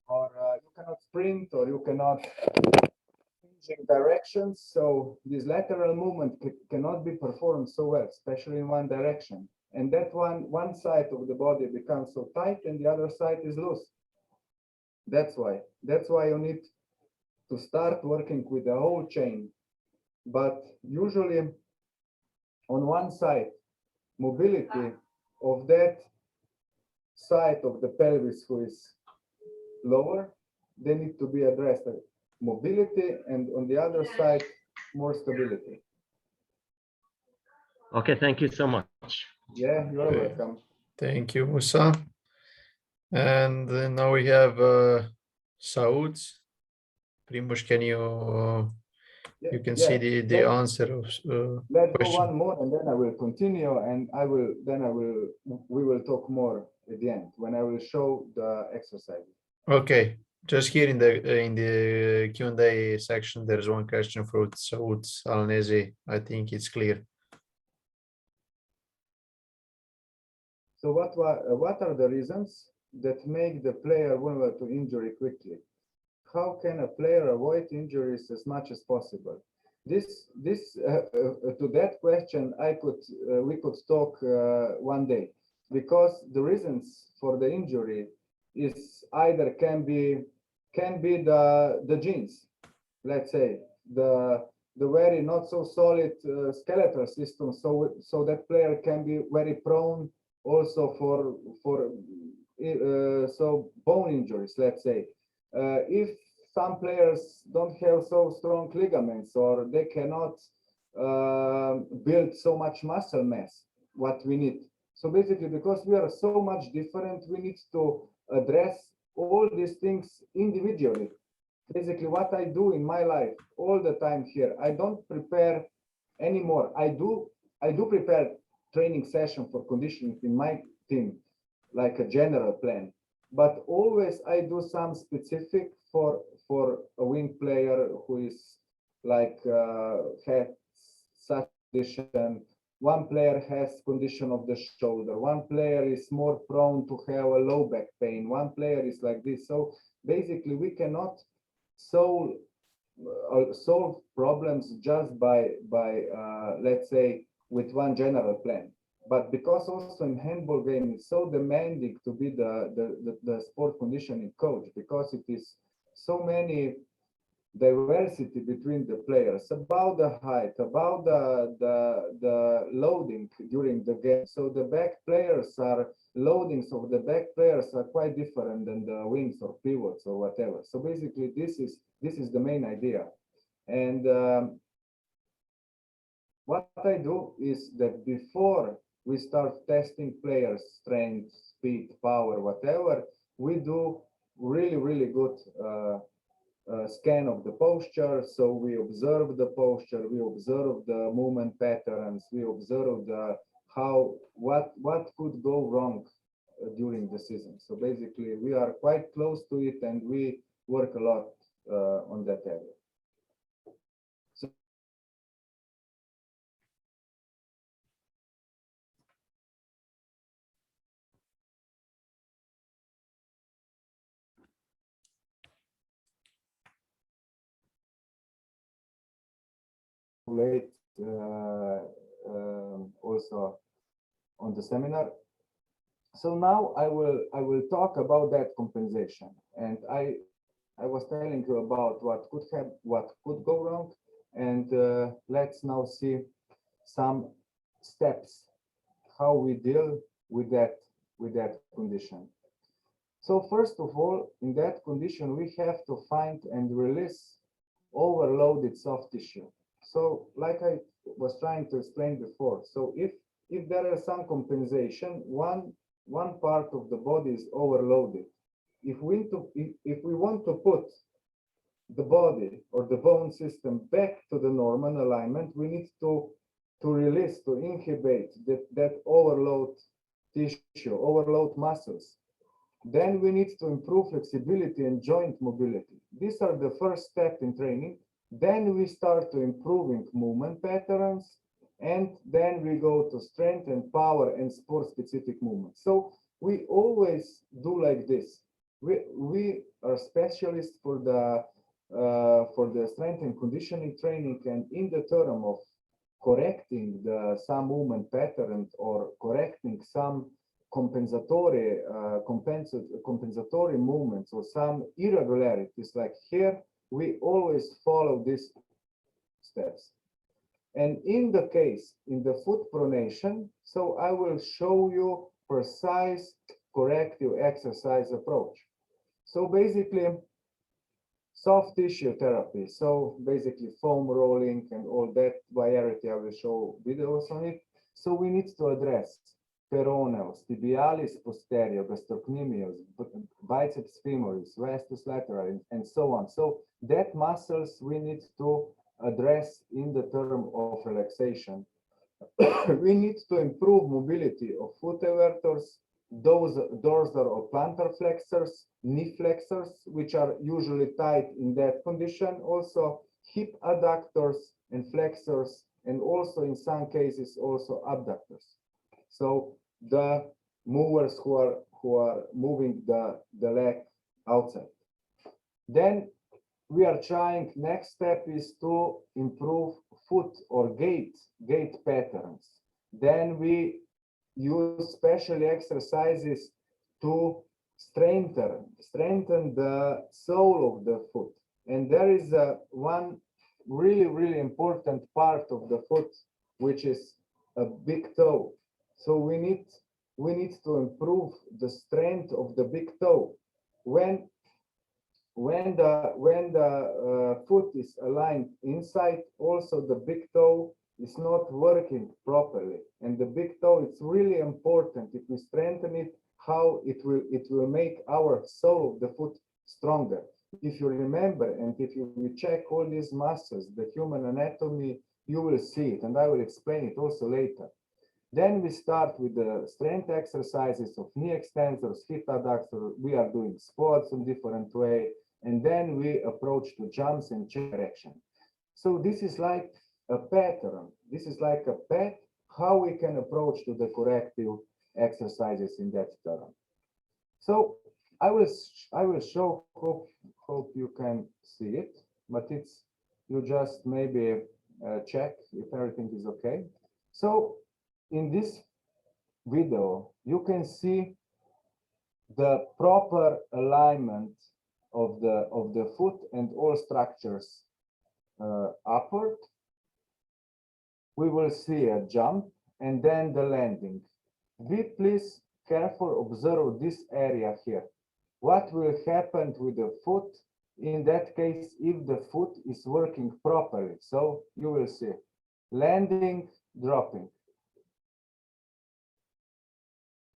or you cannot sprint, or you cannot changing directions. So this lateral movement cannot be performed so well, especially in one direction. And that one side of the body becomes so tight and the other side is loose. That's why you need to start working with the whole chain. But usually on one side, mobility of that side of the pelvis who is lower, they need to be addressed. Mobility, and on the other side, more stability. Okay, thank you so much. Yeah, you are Okay. welcome. Thank you, Musa. And then now we have Saud. Primož, can you can see the answer of Let's question. go one more, and then I will continue, and we will talk more at the end when I will show the exercise. Okay, just here in the Q&A section, there's one question for Saud Alnezi. I think it's clear. So what are the reasons that make the player vulnerable to injury quickly? How can a player avoid injuries as much as possible? To that question, we could talk one day, because the reasons for the injury is either can be the genes, let's say the very not so solid skeletal system, so that player can be very prone also for so bone injuries, let's say. If some players don't have so strong ligaments, or they cannot build so much muscle mass, what we need. So basically, because we are so much different, we need to address all these things individually. basically what I do in my life all the time here. I don't prepare anymore. I do prepare training session for conditioning in my team, like a general plan. But always I do some specific for a wing player who is like had such condition. One player has condition of the shoulder. One player is more prone to have a low back pain. One player is like this. So basically, we cannot solve problems just by let's say with one general plan. But because also in handball game it's so demanding to be the sport conditioning coach, because it is so many diversity between the players, about the height, about the loading during the game. So the back players are loadings of the back players are quite different than the wings or pivots or whatever. So basically this is the main idea. And what I do is that before we start testing players' strength, speed, power, whatever, we do really good scan of the posture. So we observe the posture, we observe the movement patterns, we observe the what could go wrong during the season. So basically we are quite close to it and we work a lot on that area. Late also on the seminar. So now I will talk about that compensation, and I was telling you about what could go wrong, and let's now see some steps how we deal with that condition. So first of all, in that condition we have to find and release overloaded soft tissue. So like I was trying to explain before, so if there is some compensation, one part of the body is overloaded. If we want to put the body or the bone system back to the normal alignment, we need to release, to inhibit that overload tissue, overload muscles. Then we need to improve flexibility and joint mobility. These are the first step in training. Then we start to improving movement patterns, and then we go to strength and power and sport specific movements. So we always do like this. We are specialists for the strength and conditioning training, and in the term of correcting some movement patterns or correcting some compensatory movements or some irregularities, like here, we always follow these steps. And in the case, in the foot pronation, so I will show you precise corrective exercise approach. So basically, soft tissue therapy. So basically foam rolling and all that variety, I will show videos on it. So we need to address peroneus, tibialis posterior, gastrocnemius, biceps femoris, vastus lateralis, and so on. So that muscles we need to address in the term of relaxation. We need to improve mobility of foot evertors, those dorsal or plantar flexors, knee flexors, which are usually tight in that condition, also hip adductors and flexors, and also in some cases also abductors. So the movers who are moving the leg outside. Then we are trying, next step is to improve foot or gait patterns. Then we use special exercises to strengthen the sole of the foot. And there is one really important part of the foot, which is a big toe. So we need to improve the strength of the big toe. When the foot is aligned inside, also the big toe is not working properly. And the big toe, it's really important. If we strengthen it, how it will make our sole of the foot stronger. if you remember, and if you check all these muscles, the human anatomy, you will see it, and I will explain it also later. Then we start with the strength exercises of knee extensors, hip adductor. We are doing squats in different way, and then we approach to jumps and chair action. So this is like a pattern. This is like a path how we can approach to the corrective exercises in that term. So I will show. Hope you can see it, but it's you just maybe check if everything is okay. So in this video, you can see the proper alignment of the foot and all structures upward. We will see a jump and then the landing. Be please careful observe this area here. What will happen with the foot in that case if the foot is working properly? So you will see landing, dropping.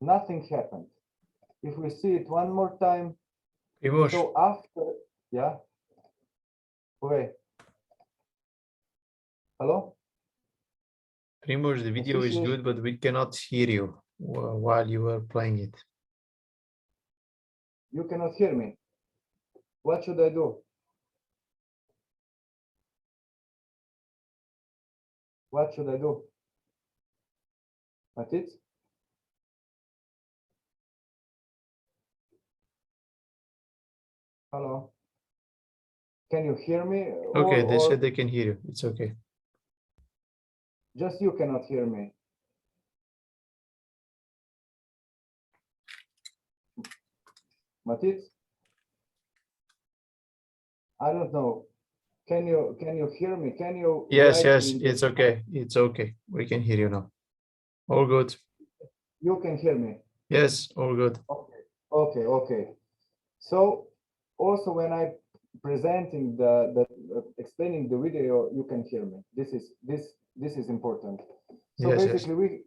Nothing happened. If we see it one more time, so after, yeah, wait, hello? Primož, the video is good, but we cannot hear you while you are playing it. You cannot hear me. What should I do? What should I do? What it? Hello? Can you hear me? Okay, they said they can hear you. It's okay. Just you cannot hear me. Matic? I don't know. Can you hear me? Can you? Yes, it's okay. It's okay. We can hear you now. All good. You can hear me? Yes, all good. Okay. So also when I presenting the explaining the video, you can hear me. This is important. So yes, basically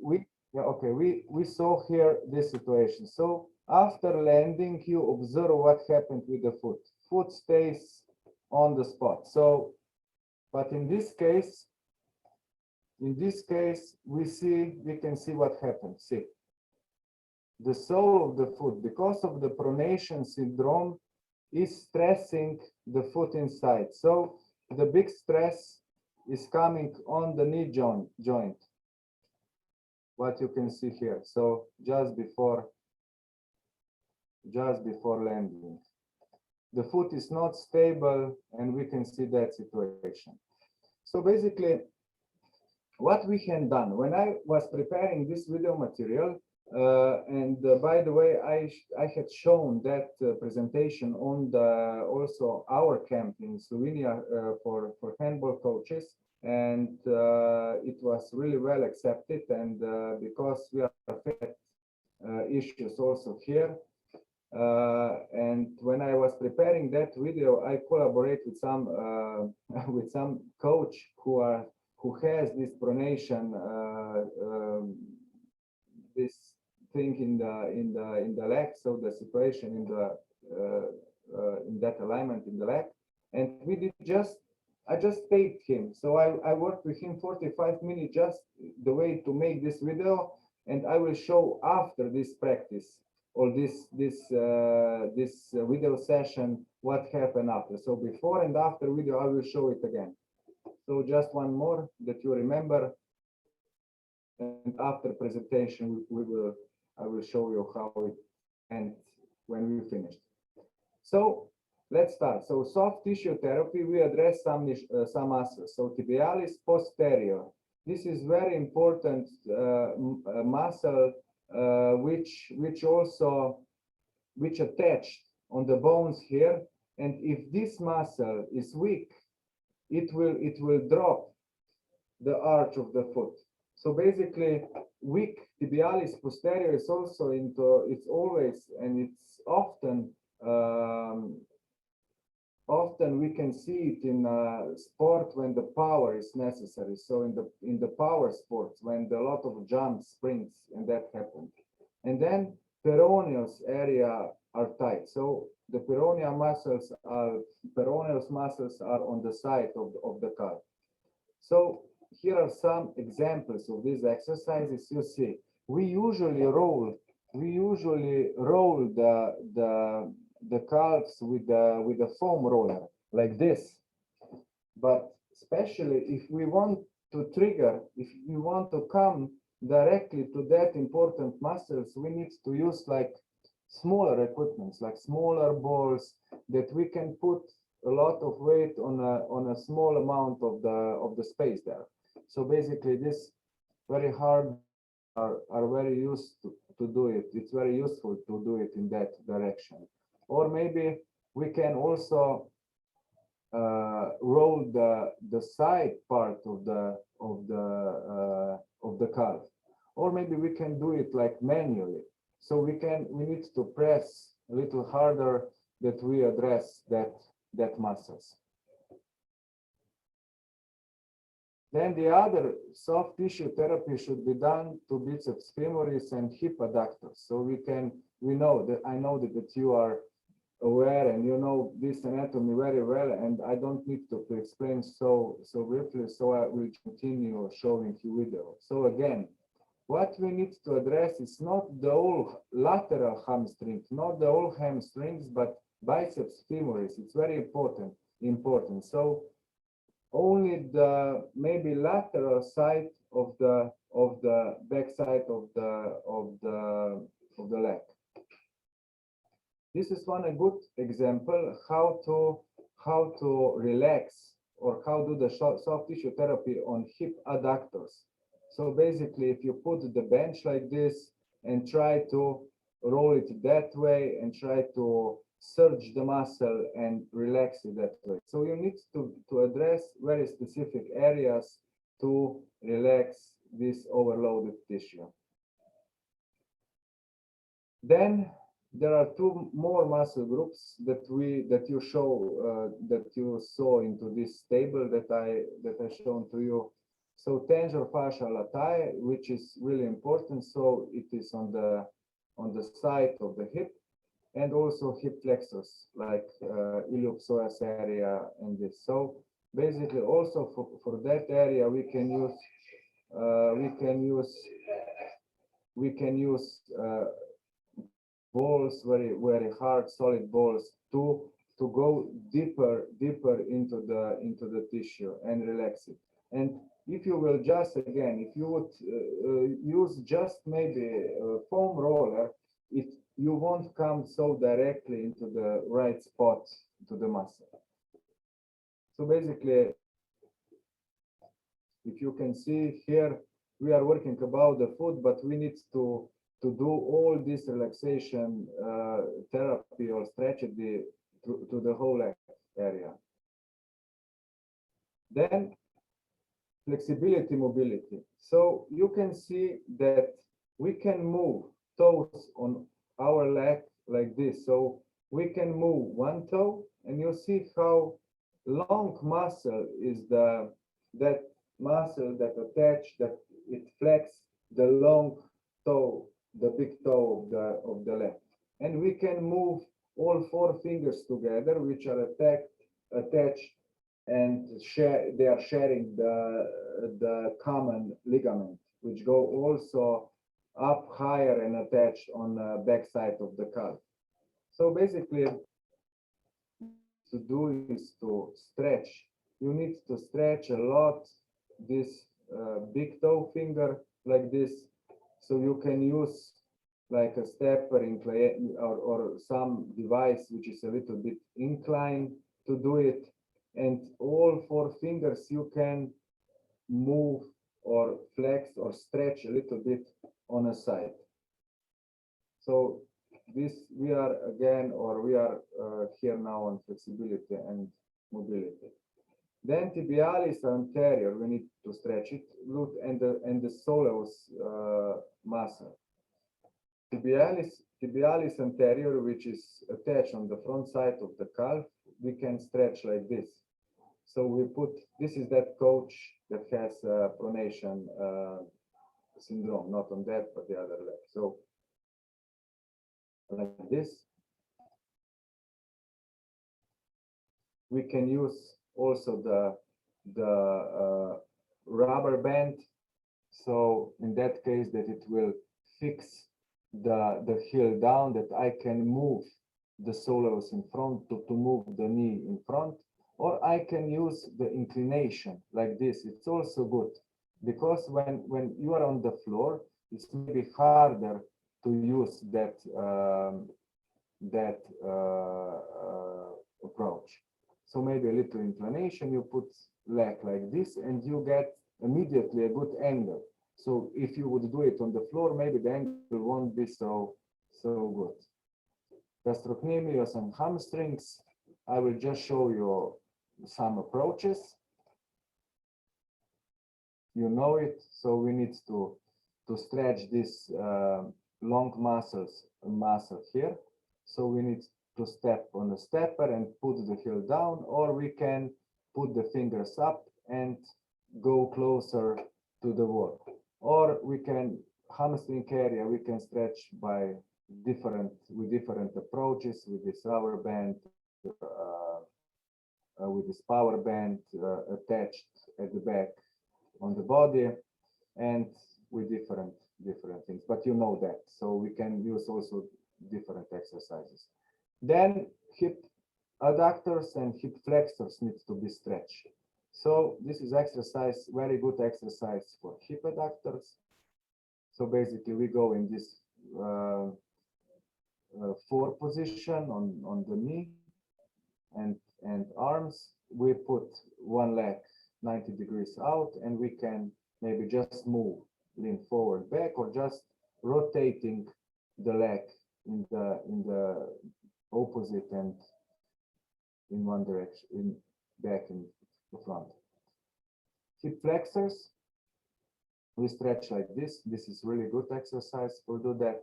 we saw here this situation. So after landing, you observe what happened with the foot. Foot stays on the spot. So, but in this case, we can see what happened. See, the sole of the foot, because of the pronation syndrome, is stressing the foot inside. So the big stress is coming on the knee joint. What you can see here. So just before landing, the foot is not stable, and we can see that situation. So basically, what we had done when I was preparing this video material, by the way, I had shown that presentation on the also our camp in Slovenia for handball coaches, and it was really well accepted. And because we are issues also here, and when I was preparing that video, I collaborate with some coach who has this pronation, this thing in the leg, so the situation in that alignment in the leg, and I just taped him. So I worked with him 45 minutes just the way to make this video, and I will show after this practice or this video session what happened after. So before and after video, I will show it again. So just one more that you remember, and after presentation I will show you how it ends when we finished. So let's start. So soft tissue therapy, we address some muscles. So tibialis posterior. This is very important muscle which attached on the bones here. And if this muscle is weak, it will drop the arch of the foot. So basically, weak tibialis posterior is also it's always, and it's often we can see it in sport when the power is necessary. So in the power sports, when a lot of jumps, sprints, and that happened. And then peroneus area are tight. So the peroneal muscles are on the side of the calf. So here are some examples of these exercises. You see, we usually roll the calves with the foam roller like this. But especially if we want to trigger, if we want to come directly to that important muscles, we need to use like smaller equipments, like smaller balls that we can put a lot of weight on a small amount of the space there. So basically, this very hard are very used to do it. It's very useful to do it in that direction. Or maybe we can also roll the side part of the calf, or maybe we can do it like manually. So we need to press a little harder that we address that muscles. Then the other soft tissue therapy should be done to biceps femoris and hip adductors. So I know that you are aware and you know this anatomy very well, and I don't need to explain so briefly, so I will continue showing you video. So again, what we need to address is not the whole lateral hamstring, not the whole hamstrings, but biceps femoris. It's very important. So only the maybe lateral side of the back side of the leg. This is a good example how to relax or how do the soft tissue therapy on hip adductors. So basically, if you put the bench like this and try to roll it that way and try to surge the muscle and relax it that way. So you need to address very specific areas to relax this overloaded tissue. Then there are two more muscle groups that you saw into this table that I shown to you. So tensor fascia latae, which is really important. So it is on the side of the hip, and also hip flexors like iliopsoas area and this. So basically, also for that area, we can use balls, very hard, solid balls to go deeper into the tissue and relax it. And if you will just again, if you would use just maybe a foam roller, you won't come so directly into the right spot to the muscle. So basically, if you can see here, we are working about the foot, but we need to do all this relaxation therapy or stretch it to the whole area. Then flexibility, mobility. So you can see that we can move toes on our leg like this. So we can move one toe, and you see how long muscle is that muscle that that it flex the long toe, the big toe of the leg. And we can move all four fingers together, which are attached and they are sharing the common ligament, which go also up higher and attached on the back side of the calf. So basically, to do is to stretch. You need to stretch a lot this big toe finger like this, so you can use like a stepper or some device which is a little bit inclined to do it. And all four fingers you can move or flex or stretch a little bit on a side. So this we are here now on flexibility and mobility. Then tibialis anterior, we need to stretch it, and the soleus muscle. Tibialis anterior, which is attached on the front side of the calf, we can stretch like this. So we put, this is that coach that has pronation syndrome, not on that, but the other leg. So like this, we can use also the rubber band. So in that case, that it will fix the heel down, that I can move the soleus in front to move the knee in front, or I can use the inclination like this. It's also good because when you are on the floor, it's maybe harder to use that approach. So maybe a little inclination, you put leg like this, and you get immediately a good angle. So if you would do it on the floor, maybe the angle won't be so good. Gastrocnemius and hamstrings, I will just show you some approaches. You know it, so we need to stretch this long muscle here. So we need to step on the stepper and put the heel down, or we can put the fingers up and go closer to the wall. Or we can, hamstring area, we can stretch by different approaches, with this rubber band, with this power band attached at the back on the body, and with different things, but you know that. So we can use also different exercises. Then hip adductors and hip flexors need to be stretched. So this is exercise, very good exercise for hip adductors. So basically we go in this 4 position on the knee and arms. We put one leg 90 degrees out, and we can maybe just move, lean forward, back, or just rotating the leg in the opposite and in one direction, in back in the front. Hip flexors, we stretch like this. This is really good exercise for do that.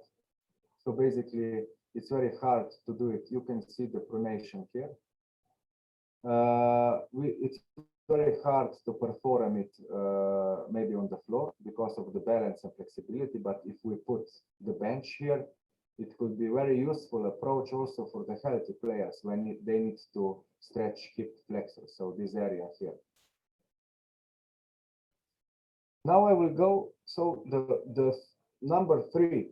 So basically, it's very hard to do it. You can see the pronation here. It's very hard to perform it maybe on the floor because of the balance and flexibility, but if we put the bench here, it could be very useful approach also for the healthy players when they need to stretch hip flexors, so this area here. Now I will go, so the number 3,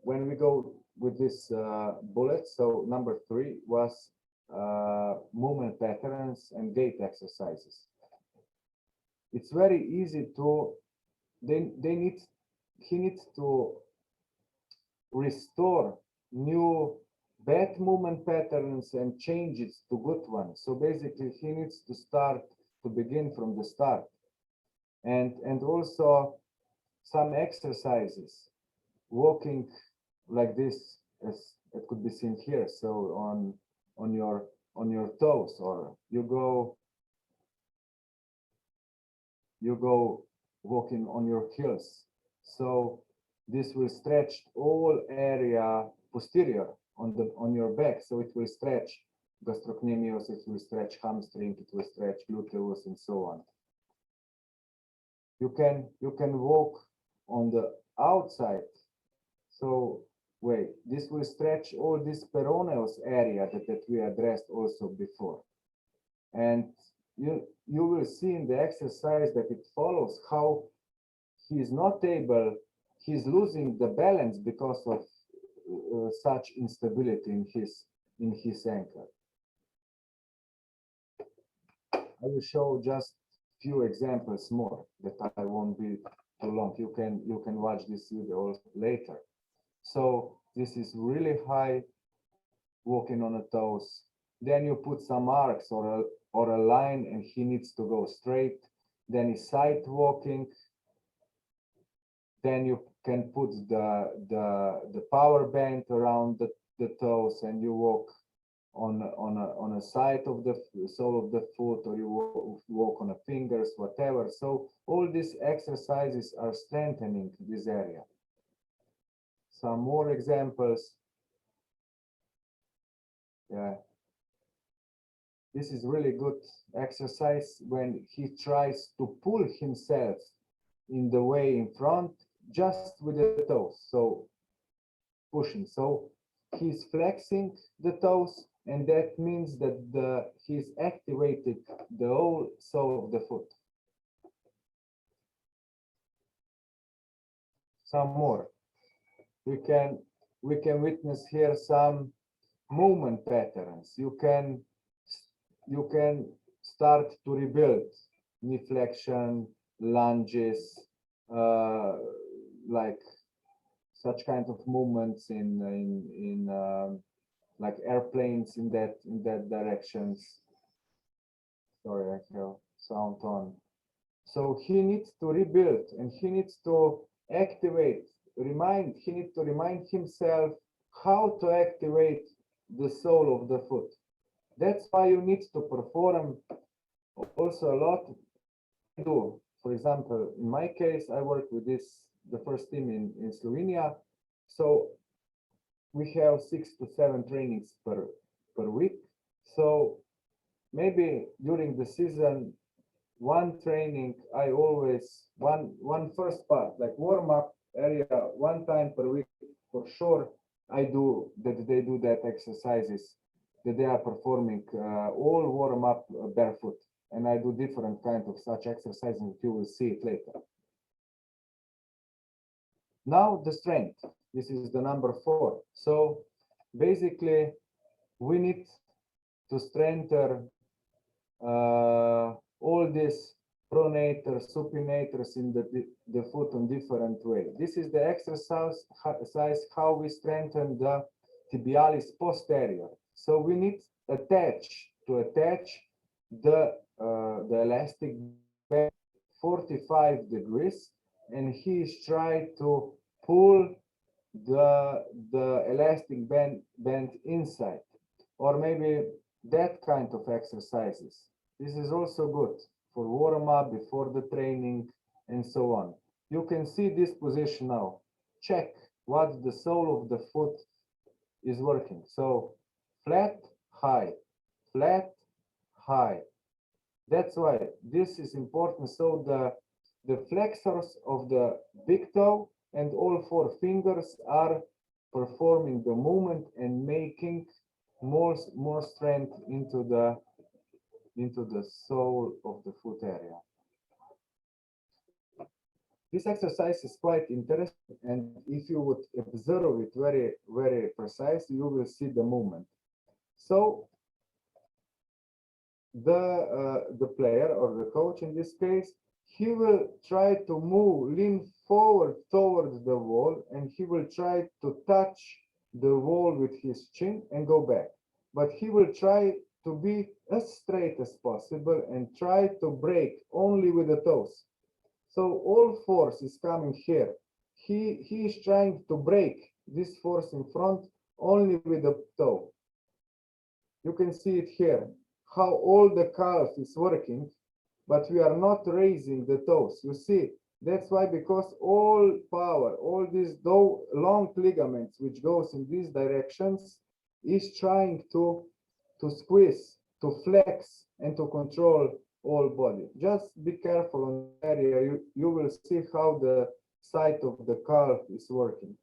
when we go with this bullet, so number 3 was movement patterns and gait exercises. It's very easy to, he needs to restore new bad movement patterns and change it to good ones. So basically he needs to begin from the start. And also some exercises, walking like this, as it could be seen here. So on your toes, or you go walking on your heels. So this will stretch all area posterior on your back. So it will stretch gastrocnemius, it will stretch hamstring, it will stretch gluteus, and so on. You can walk on the outside. So wait, this will stretch all this peroneus area that we addressed also before. And you will see in the exercise that it follows how he's not able, he's losing the balance because of such instability in his ankle. I will show just few examples more, that I won't be too long. You can watch this video later. So this is really high, walking on the toes. Then you put some arcs or a line, and he needs to go straight. Then he's side walking. Then you can put the power band around the toes, and you walk on a side of the sole of the foot, or you walk on the fingers, whatever. So all these exercises are strengthening this area. Some more examples. Yeah. This is really good exercise when he tries to pull himself in the way in front, just with the toes. So pushing. So he's flexing the toes, and that means that he's activated the whole sole of the foot. Some more. We can witness here some movement patterns. You can start to rebuild knee flexion, lunges, like such kind of movements in like airplanes in that directions. Sorry, I have sound on. So he needs to rebuild, and he needs to activate, he needs to remind himself how to activate the sole of the foot. That's why you need to perform also a lot. Do, for example, in my case, I work with the first team in Slovenia. So we have 6 to 7 trainings per week. So maybe during the season, one training, I always one first part, like warm up area, one time per week for sure. I do that. They do that exercises that they are performing all warm up barefoot, and I do different kind of such exercises. You will see it later. Now the strength. This is the number 4. So basically, we need to strengthen all these pronators, supinators in the foot in different way. This is the exercise how we strengthen the tibialis posterior. So we need to attach the elastic band 45 degrees, and he is trying to pull the elastic band inside, or maybe that kind of exercises. This is also good for warm up before the training and so on. You can see this position now. Check what the sole of the foot is working. So flat, high, flat, high. That's why this is important. So the flexors of the big toe and all 4 fingers are performing the movement and making more strength into the sole of the foot area. This exercise is quite interesting, and if you would observe it very, very precise, you will see the movement. So the player or the coach in this case, he will try to lean forward towards the wall, and he will try to touch the wall with his chin and go back. But he will try to be as straight as possible and try to break only with the toes. So all force is coming here. He is trying to break this force in front only with the toe. You can see it here, how all the calf is working, but we are not raising the toes. You see, that's why, because all power, all these long ligaments which goes in these directions is trying to squeeze, to flex, and to control all body. Just be careful on the area. You will see how the side of the calf is working.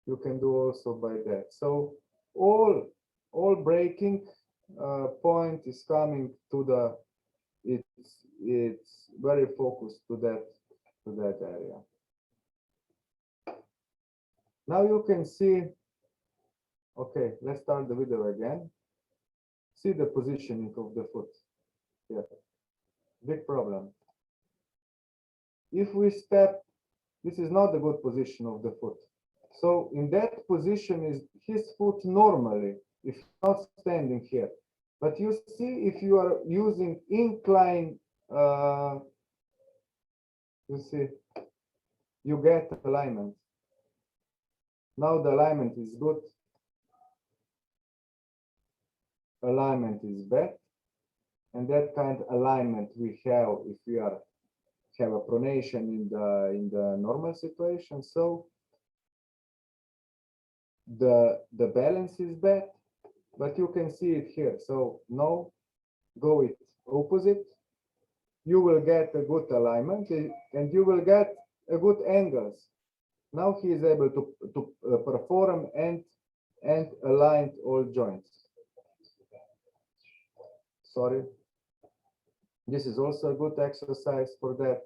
You can do also by that. So all breaking point is coming to the. It's very focused to that area. Now you can see. Okay, let's start the video again. See the positioning of the foot. Yeah, big problem. If we step, this is not the good position of the foot. So in that position is his foot normally, if not standing here. But you see, if you are using incline, you see, you get alignment. Now the alignment is good. Alignment is bad. And that kind of alignment we have if we have a pronation in the normal situation. So the balance is bad, but you can see it here. So now go it opposite. You will get a good alignment, and you will get a good angles. Now he is able to perform and align all joints. sorry. This is also a good exercise for that.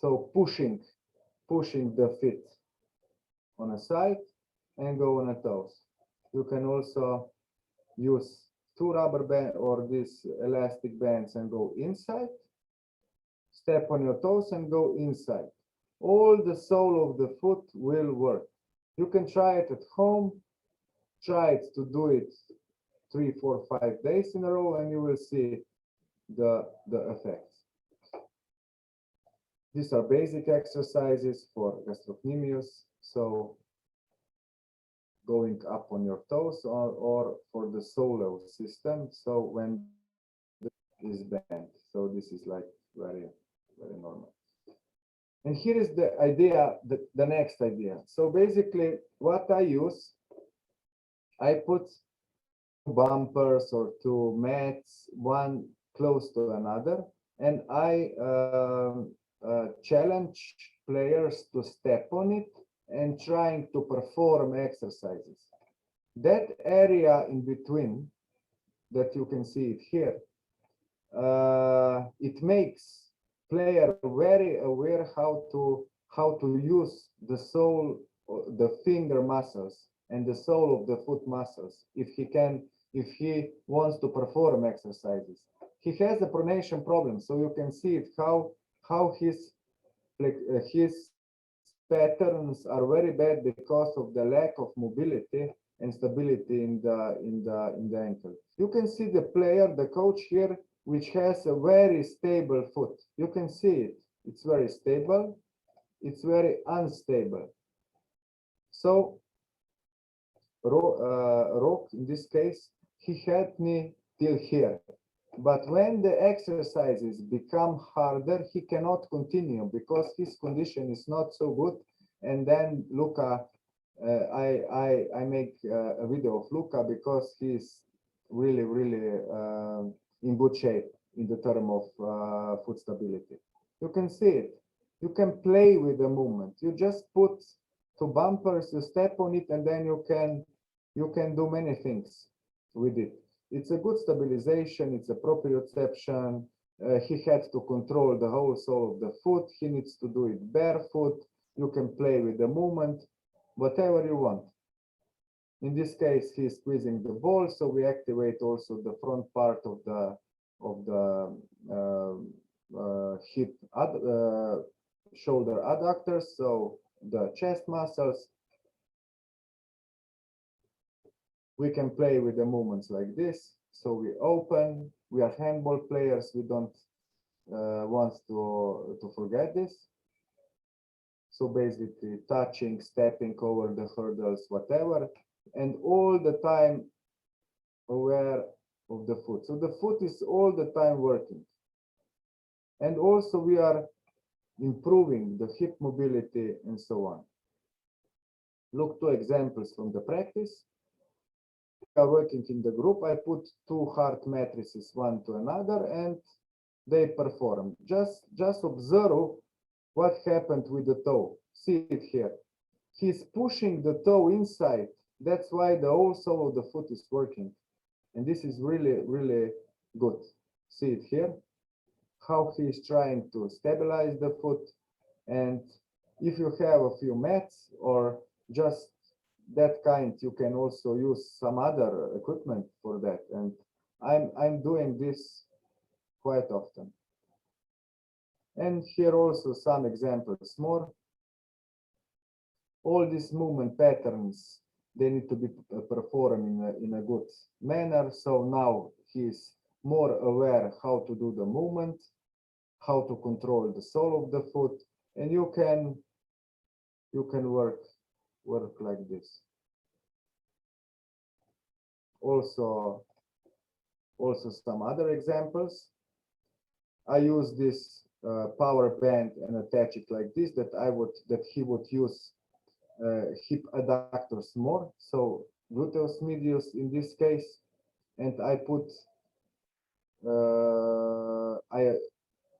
So pushing the feet on a side and go on a toes. You can also use two rubber band or these elastic bands and go inside. Step on your toes and go inside. All the sole of the foot will work. You can try it at home. Try it to do it 3, 4, 5 days in a row, and you will see the effects. These are basic exercises for gastrocnemius. So going up on your toes or for the solar system. So when is bent. So this is like very, very normal. And here is the idea, the next idea. So basically what I use, I put bumpers or two mats, one close to another, and I challenge players to step on it and trying to perform exercises. That area in between that you can see it here, it makes player very aware how to use the sole, the finger muscles and the sole of the foot muscles if he wants to perform exercises. He has a pronation problem, so you can see it how his patterns are very bad because of the lack of mobility and stability in the ankle. You can see the player, the coach here, which has a very stable foot. You can see it. It's very stable. It's very unstable. So Rock, in this case, he helped me till here. But when the exercises become harder, he cannot continue because his condition is not so good. And then Luca, I make a video of Luca because he's really, really in good shape in the term of foot stability. You can see it. You can play with the movement. You just put two bumpers, you step on it, and then you can do many things with it. It's a good stabilization. It's a proprioception. He had to control the whole sole of the foot. He needs to do it barefoot. You can play with the movement, whatever you want. In this case, he's squeezing the ball, so we activate also the front part of the hip, shoulder adductors, so the chest muscles. We can play with the movements like this. So we open. We are handball players. We don't want to forget this. So basically touching, stepping over the hurdles, whatever, and all the time aware of the foot. So the foot is all the time working. And also we are improving the hip mobility and so on. Look two examples from the practice. We are working in the group. I put two hard matrices one to another and they perform. Just observe what happened with the toe. See it here. He's pushing the toe inside. That's why the whole sole of the foot is working. And this is really, really good. See it here, how he is trying to stabilize the foot. And if you have a few mats or just that kind, you can also use some other equipment for that. And I'm doing this quite often. And here also some examples more. All these movement patterns, they need to be performed in a good manner. So now he's more aware how to do the movement, how to control the sole of the foot, and you can work like this. Also some other examples. I use this power band and attach it like this, that he would use hip adductors more, so gluteus medius in this case, and I put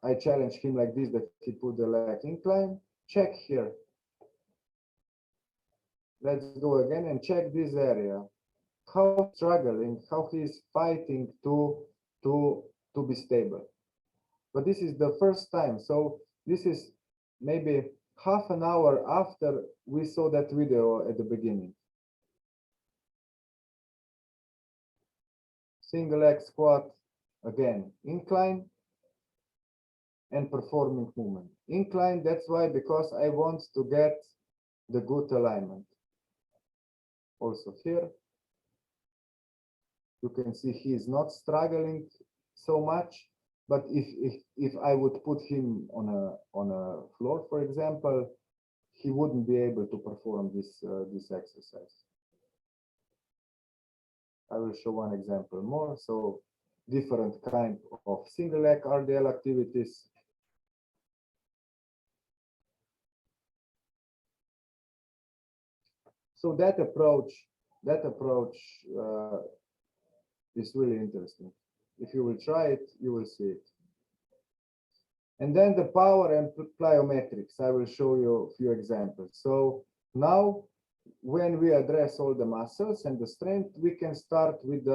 I challenge him like this, that he put the leg incline. Check here. Let's go again and check this area. how struggling, how he is fighting to be stable. But this is the first time, so this is maybe half an hour after we saw that video at the beginning. Single leg squat, again, incline and performing movement. Incline, that's why, because I want to get the good alignment. Also here, you can see he is not struggling so much, but if I would put him on a floor, for example, he wouldn't be able to perform this exercise. I will show one example more. So different kind of single leg RDL activities. So that approach is really interesting. If you will try it, you will see it. And then the power and plyometrics. I will show you a few examples. So now, when we address all the muscles and the strength, we can start with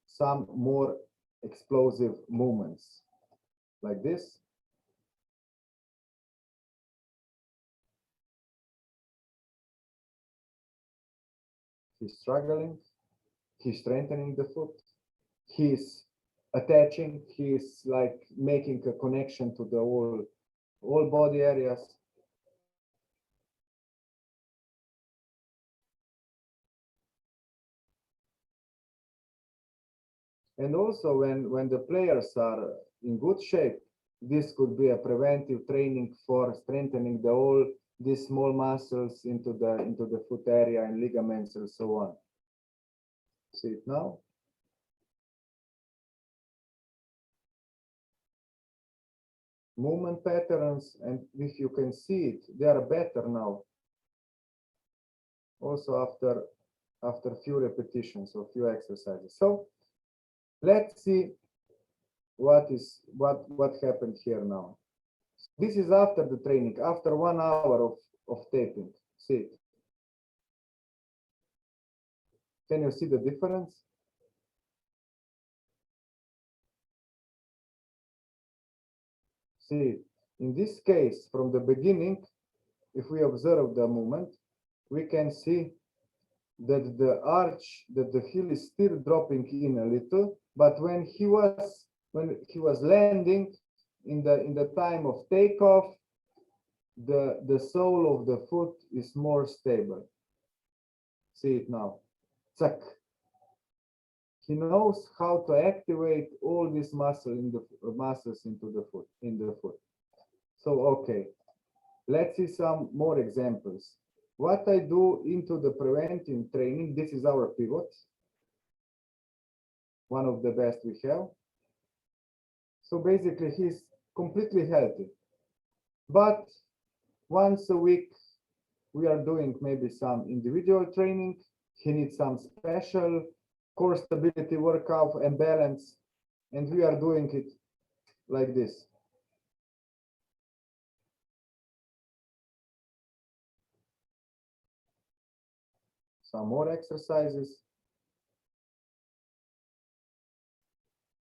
some more explosive movements, like this. He's struggling, he's strengthening the foot, he's attaching, he's like making a connection to the all body areas. And also when the players are in good shape, this could be a preventive training for strengthening all these small muscles into the foot area and ligaments and so on. See it now? Movement patterns, and if you can see it, they are better now. Also after few repetitions or few exercises. So let's see what happened here now. This is after the training, after 1 hour of taping. See it. Can you see the difference? See, in this case, from the beginning, if we observe the movement, we can see that the arch, that the heel is still dropping in a little, but when he was landing in the time of takeoff, the sole of the foot is more stable. See it now. Zack. He knows how to activate all these muscles into the foot. So okay, let's see some more examples. What I do into the preventive training, this is our pivot, one of the best we have. So basically he's completely healthy, but once a week we are doing maybe some individual training. He needs some special core stability workout and balance, and we are doing it like this. Some more exercises.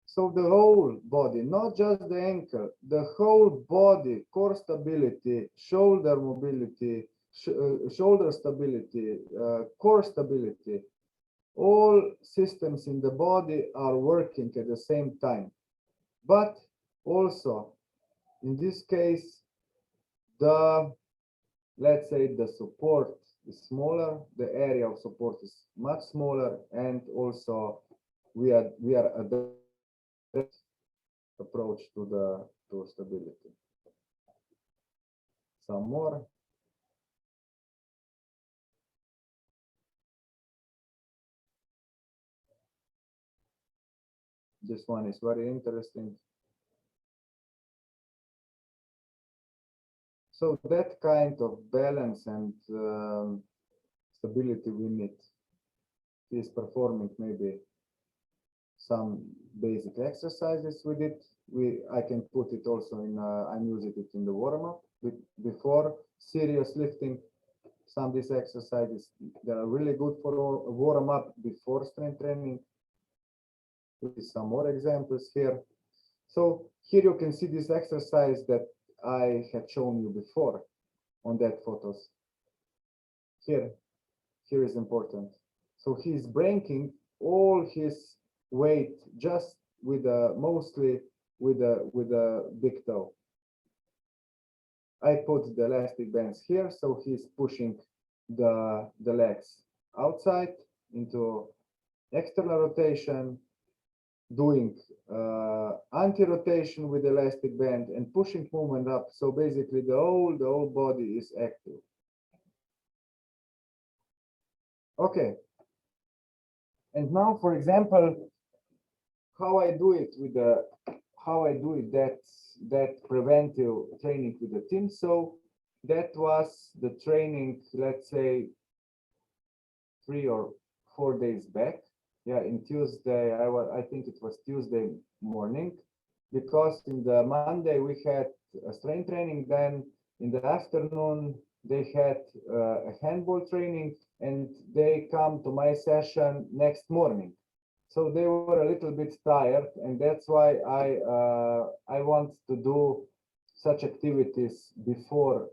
So the whole body, not just the ankle, the whole body, core stability, shoulder mobility, shoulder stability, core stability, all systems in the body are working at the same time. But also, in this case, let's say the support is smaller, the area of support is much smaller, and also we are at the approach to stability. Some more. This one is very interesting. So that kind of balance and stability we need. He is performing maybe some basic exercises with it. I can put it also in, I'm using it in the warm-up before serious lifting. some of these exercises that are really good for warm up before strength training. With some more examples here. So here you can see this exercise that I had shown you before on that photos. Here is important. So he's breaking all his weight just with mostly with a big toe. I put the elastic bands here, so he's pushing the legs outside into external rotation, doing anti-rotation with elastic band and pushing movement up. So basically the whole body is active. Okay. And now, for example, how I do it that preventive training with the team. So that was the training, let's say 3 or 4 days back. Yeah, in Tuesday, I think it was Tuesday morning, because in the Monday we had a strength training, then in the afternoon they had a handball training, and they come to my session next morning. So they were a little bit tired, and that's why I want to do such activities before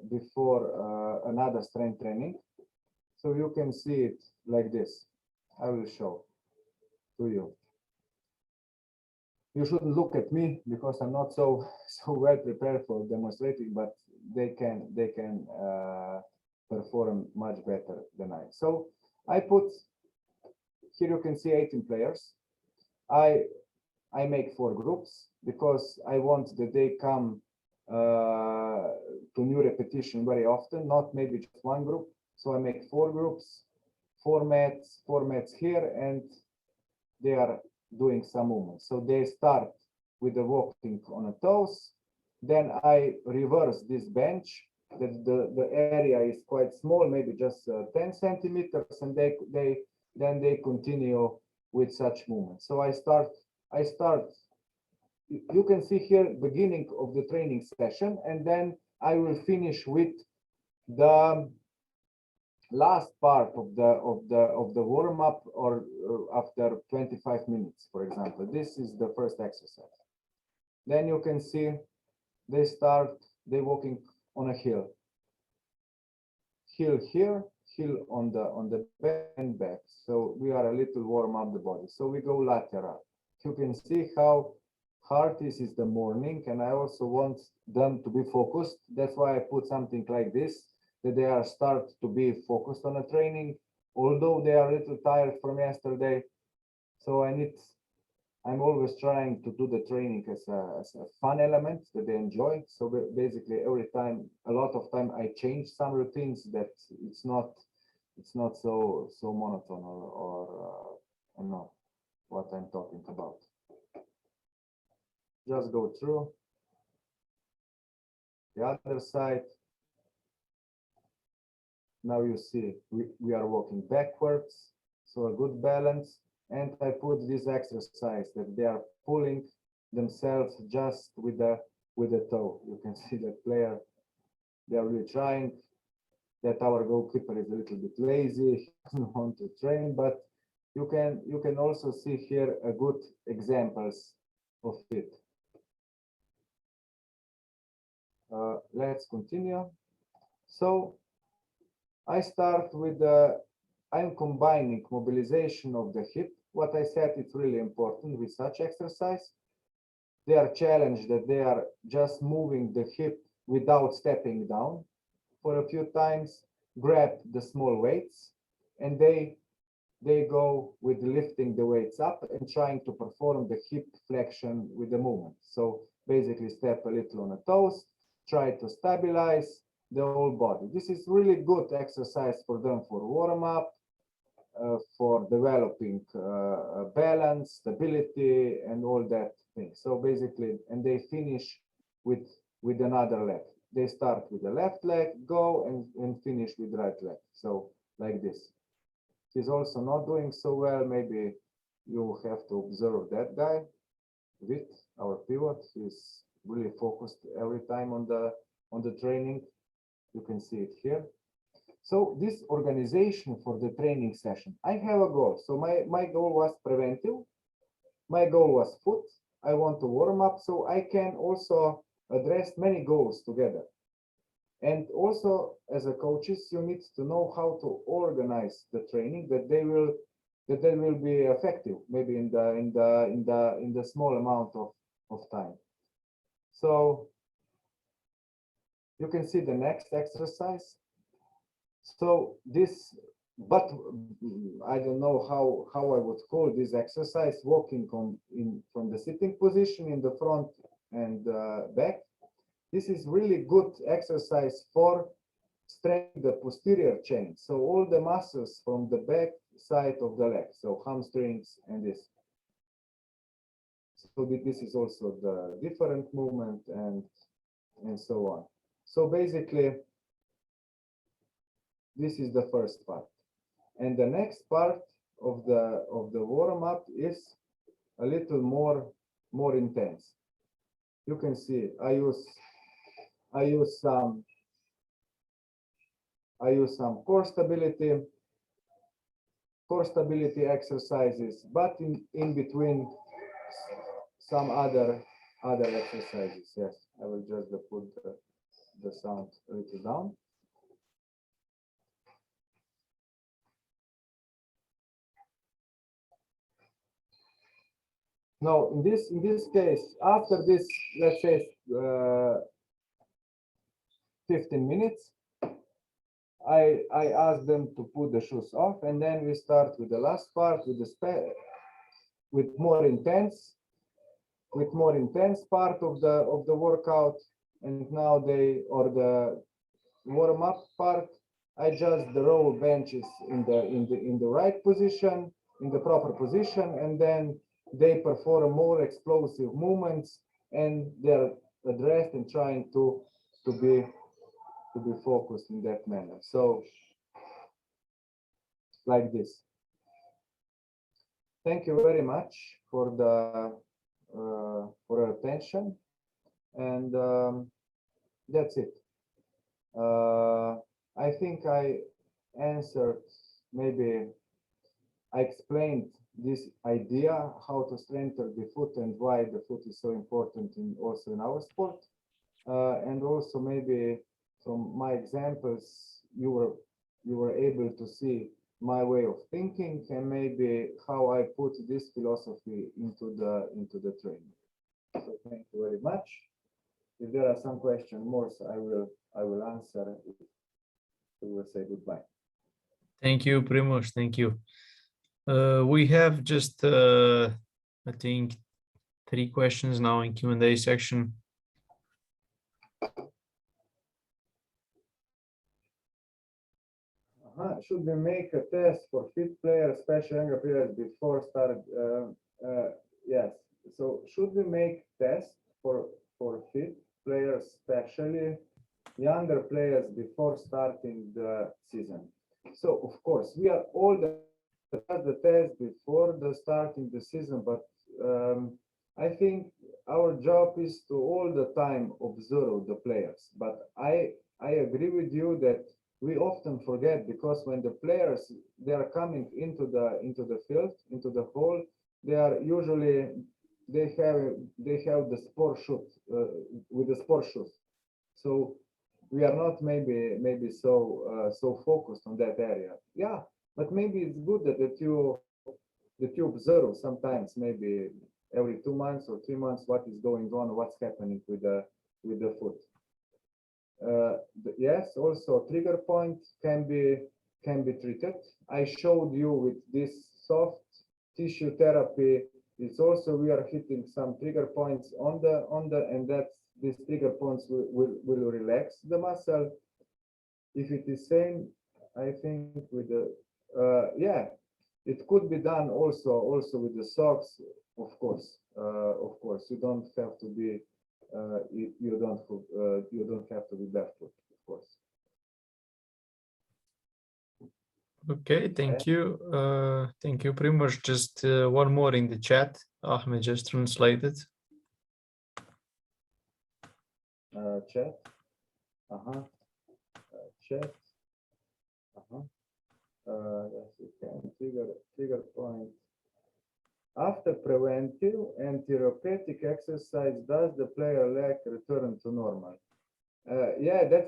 another strength training. So you can see it like this. I will show to you. You shouldn't look at me because I'm not so well prepared for demonstrating, but they can perform much better than I. So I put here, you can see 18 players. I make 4 groups because I want that they come to new repetition very often, not maybe just 1 group. So I make 4 groups, 4 mats here, and they are doing some movements. So they start with the walking on the toes. Then I reverse this bench, that the area is quite small, maybe just 10 centimeters, and then they continue with such movements. So I start, you can see here beginning of the training session, and then I will finish with the last part of the warm-up, or after 25 minutes, for example. This is the first exercise. Then you can see they walking on a hill here, hill on the back and back. So we are a little warm up the body. So we go lateral. You can see how hard this is the morning, and I also want them to be focused. That's why I put something like this, that they are start to be focused on the training, although they are a little tired from yesterday. So I'm always trying to do the training as a fun element that they enjoy. So basically every time, a lot of time, I change some routines that it's not so monotone, or I don't know what I'm talking about. Just go through the other side. Now you see we are walking backwards, so a good balance. And I put this exercise that they are pulling themselves just with the toe. You can see that player, they are really trying. That our goalkeeper is a little bit lazy, doesn't want to train, but you can also see here a good examples of it. Let's continue. So I start with I'm combining mobilization of the hip. What I said, it's really important with such exercise. They are challenged that they are just moving the hip without stepping down for a few times, grab the small weights, and they go with lifting the weights up and trying to perform the hip flexion with the movement. So basically step a little on the toes, try to stabilize the whole body. This is really good exercise for them for warm up, for developing balance, stability, and all that thing. So basically, and they finish with another leg. They start with the left leg, go and finish with right leg. So like this. He's also not doing so well. Maybe you have to observe that guy with our pivot. He's really focused every time on the training. You can see it here. So this organization for the training session, I have a goal. So my goal was preventive. My goal was foot. I want to warm up so I can also address many goals together. And also as a coaches, you need to know how to organize the training that they will be effective, maybe in the small amount of time. So you can see the next exercise. So this, but I don't know how I would call this exercise, walking from the sitting position in the front and back. This is really good exercise for strengthening the posterior chain. So all the muscles from the back side of the leg, so hamstrings and this. So this is also the different movement and so on. So basically, this is the first part. And the next part of the warm up is a little more intense. You can see I use some core stability exercises, but in between some other exercises. Yes, I will just put the sound a little down. Now, in this case, after this, let's say 15 minutes, I ask them to put the shoes off, and then we start with the last part with more intense part of the workout. And now the warm up part, I just roll benches in the right position, in the proper position, and then they perform more explosive movements, and they're addressed and trying to be focused in that manner. So like this. Thank you very much for your attention, and that's it. I think I answered, maybe I explained this idea, how to strengthen the foot and why the foot is so important also in our sport. And also maybe from my examples, you were able to see my way of thinking and maybe how I put this philosophy into the training. So thank you very much. If there are some questions more, so I will answer. We will say goodbye. Thank you, Primož. Thank you. We have just, I think, 3 questions now in Q&A section. Should we make a test for fit players, special younger players before start? Yes. So should we make tests for fit players, especially younger players, before starting the season? So of course we are all the test before the starting the season, but I think our job is to all the time observe the players. But I agree with you that we often forget, because when the players, they are coming into the field, into the hall, they are usually, they have the sport shoes with the sport shoes. So we are not maybe so focused on that area. Yeah, but maybe it's good that you observe sometimes, maybe every 2 months or 3 months, what is going on, what's happening with the foot. Yes, also trigger point can be treated. I showed you with this soft tissue therapy. It's also, we are hitting some trigger points on the and that's, these trigger points will relax the muscle. If it is same, I think with the yeah, it could be done also with the socks, of course. You don't have to be you don't have to be barefoot, of course. Okay, thank you. Thank you, Primož. Just one more in the chat. Ahmed just translated. Chat. Chat. Yes, you can trigger point. After preventive and therapeutic exercise, does the player leg return to normal? Yeah, that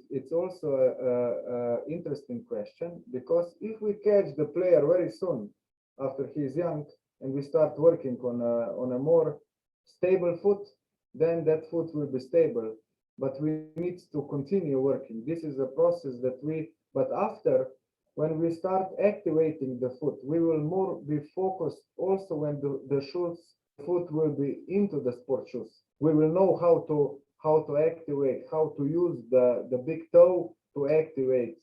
it's also a interesting question, because if we catch the player very soon after he's young and we start working on a more stable foot, then that foot will be stable. But we need to continue working. This is a process that but after, when we start activating the foot, we will more be focused also when the foot will be into the sport shoes. We will know how to activate, how to use the big toe to activate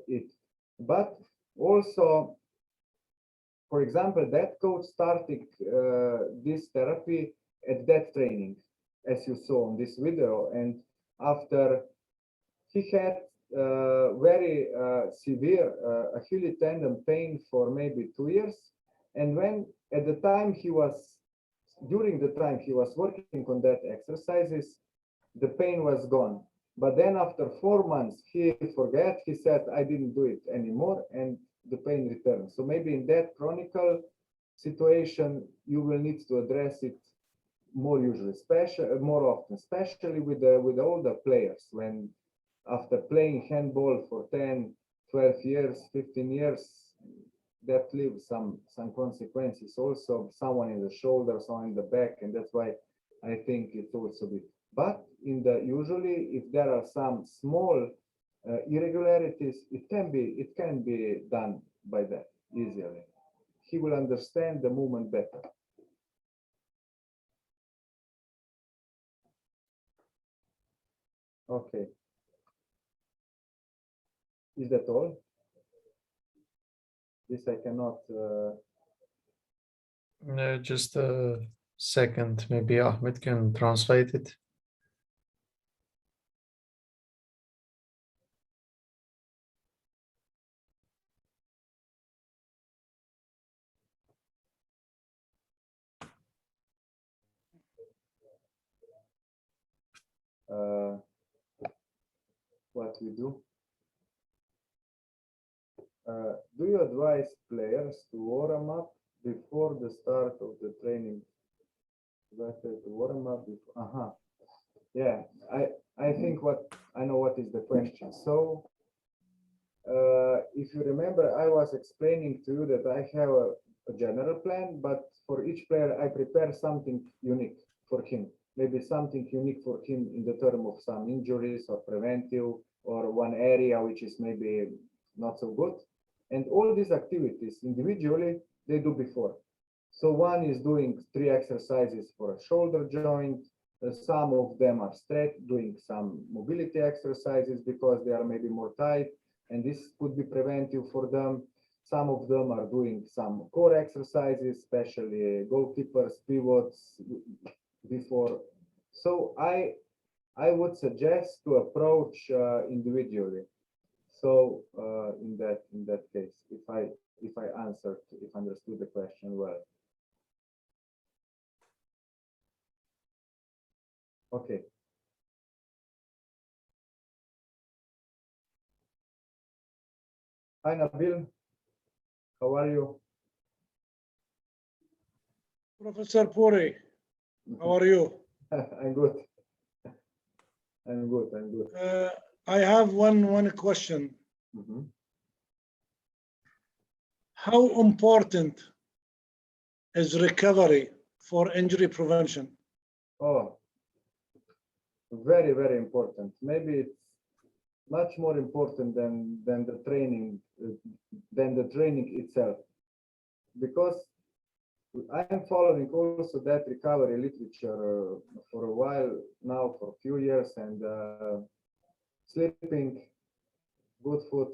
it. But also, for example, that coach started this therapy at that training, as you saw on this video, and after he had very severe Achilles tendon pain for maybe 2 years, and when at the time during the time he was working on that exercises, the pain was gone. But then after 4 months, he forgot, he said, I didn't do it anymore, and the pain returned. So maybe in that chronic situation, you will need to address it more usually, more often, especially with the older players, when after playing handball for 10, 12 years, 15 years, that leaves some consequences also, someone in the shoulder, someone in the back, and that's why I think it's also bit. But usually, if there are some small irregularities, it can be done by that easily. He will understand the movement better. Okay. Is that all? This I cannot. Just a second, maybe Ahmed can translate it. What we do? Do you advise players to warm up before the start of the training? To warm up before. Yeah, I think I know what is the question. So if you remember, I was explaining to you that I have a general plan, but for each player I prepare something unique for him. Maybe something unique for him in the term of some injuries or preventive, or one area which is maybe not so good. And all these activities individually they do before. So one is doing 3 exercises for a shoulder joint. Some of them are straight, doing some mobility exercises because they are maybe more tight, and this could be preventive for them. Some of them are doing some core exercises, especially goalkeepers, pivots before. So I would suggest to approach individually. So in that case, if I understood the question well. Okay. Hi, Nabil. How are you? Professor Puri, how are you? I'm good. I'm good. I have one question. Mm-hmm. How important is recovery for injury prevention? Oh, very, very important. Maybe it's much more important than the training itself, because I am following also that recovery literature for a while now, for a few years, and sleeping, good food,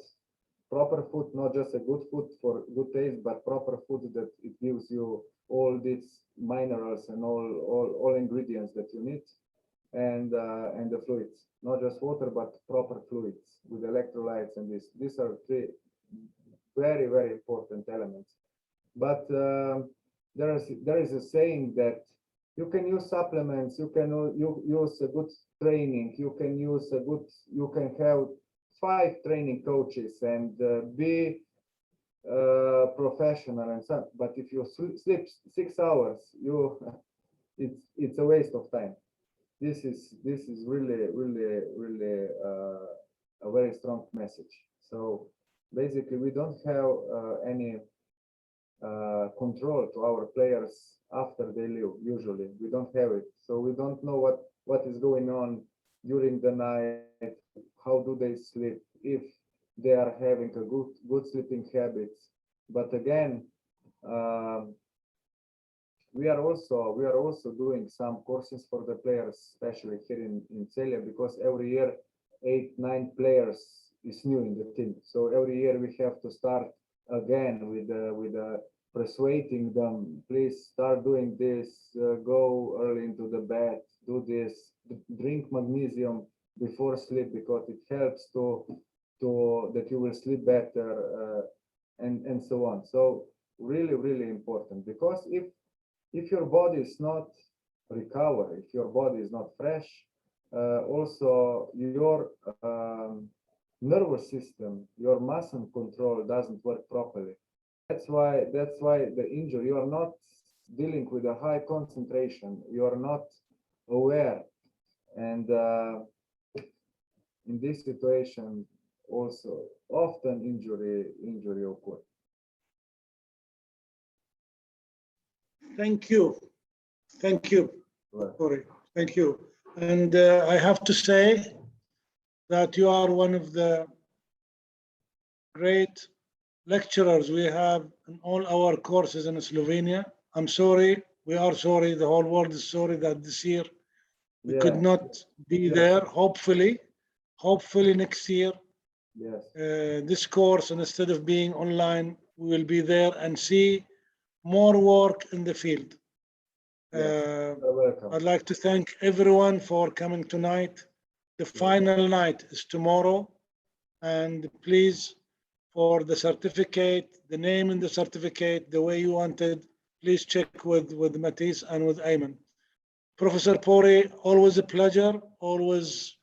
proper food, not just a good food for good taste, but proper food that it gives you all these minerals and all ingredients that you need, and the fluids, not just water, but proper fluids with electrolytes, and these are 3 very, very important elements. But there is a saying that you can use supplements, you can use a good training, you can have 5 training coaches and be professional and so. But if you sleep 6 hours, you it's a waste of time. This is really a very strong message. So basically, we don't have any control to our players after they leave. Usually, we don't have it, so we don't know what is going on during the night. How do they sleep? If they are having a good sleeping habits. But again, we are also doing some courses for the players, especially here in Celje, because every year 8-9 players is new in the team. So every year we have to start again with persuading them. Please start doing this. Go early into the bed. Do this. Drink magnesium before sleep because it helps to that you will sleep better and so on. So really important, because if your body is not recovered, if your body is not fresh, also your nervous system, your muscle control doesn't work properly. That's why the injury, you are not dealing with a high concentration, you are not aware, and in this situation also often injury occurs. Thank you. Corey. Thank you. And I have to say that you are one of the great lecturers we have in all our courses in Slovenia. I'm sorry, we are sorry, the whole world is sorry that this year we could not be there. Hopefully next year, this course, and instead of being online, we will be there and see more work in the field. I'd like to thank everyone for coming tonight. The final night is tomorrow, and please, for the certificate, the name in the certificate, the way you wanted, please check with Matisse and with Ayman. Professor Pori, always a pleasure, always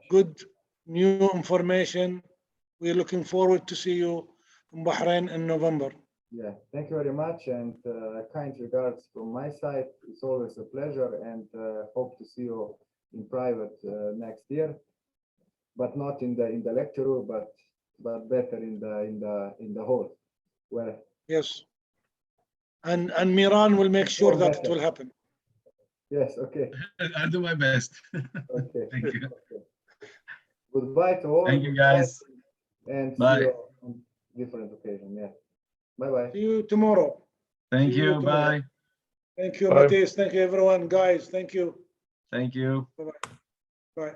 good new information. We're looking forward to see you in Bahrain in November. Yeah, thank you very much, and kind regards from my side. It's always a pleasure, and hope to see you in private next year, but not in the lecture room, but better in the hall. Where yes, and Miran will make sure that it will happen. Yes, okay. I'll do my best. Okay. Thank you. Okay. Goodbye to all. Thank you, guys. And Bye. see you on different occasion. Yeah. Bye-bye. See you tomorrow. Thank you. Bye. Thank you, Bye. Matisse. Thank you, everyone. Guys, thank you. Thank you. Bye-bye. Bye.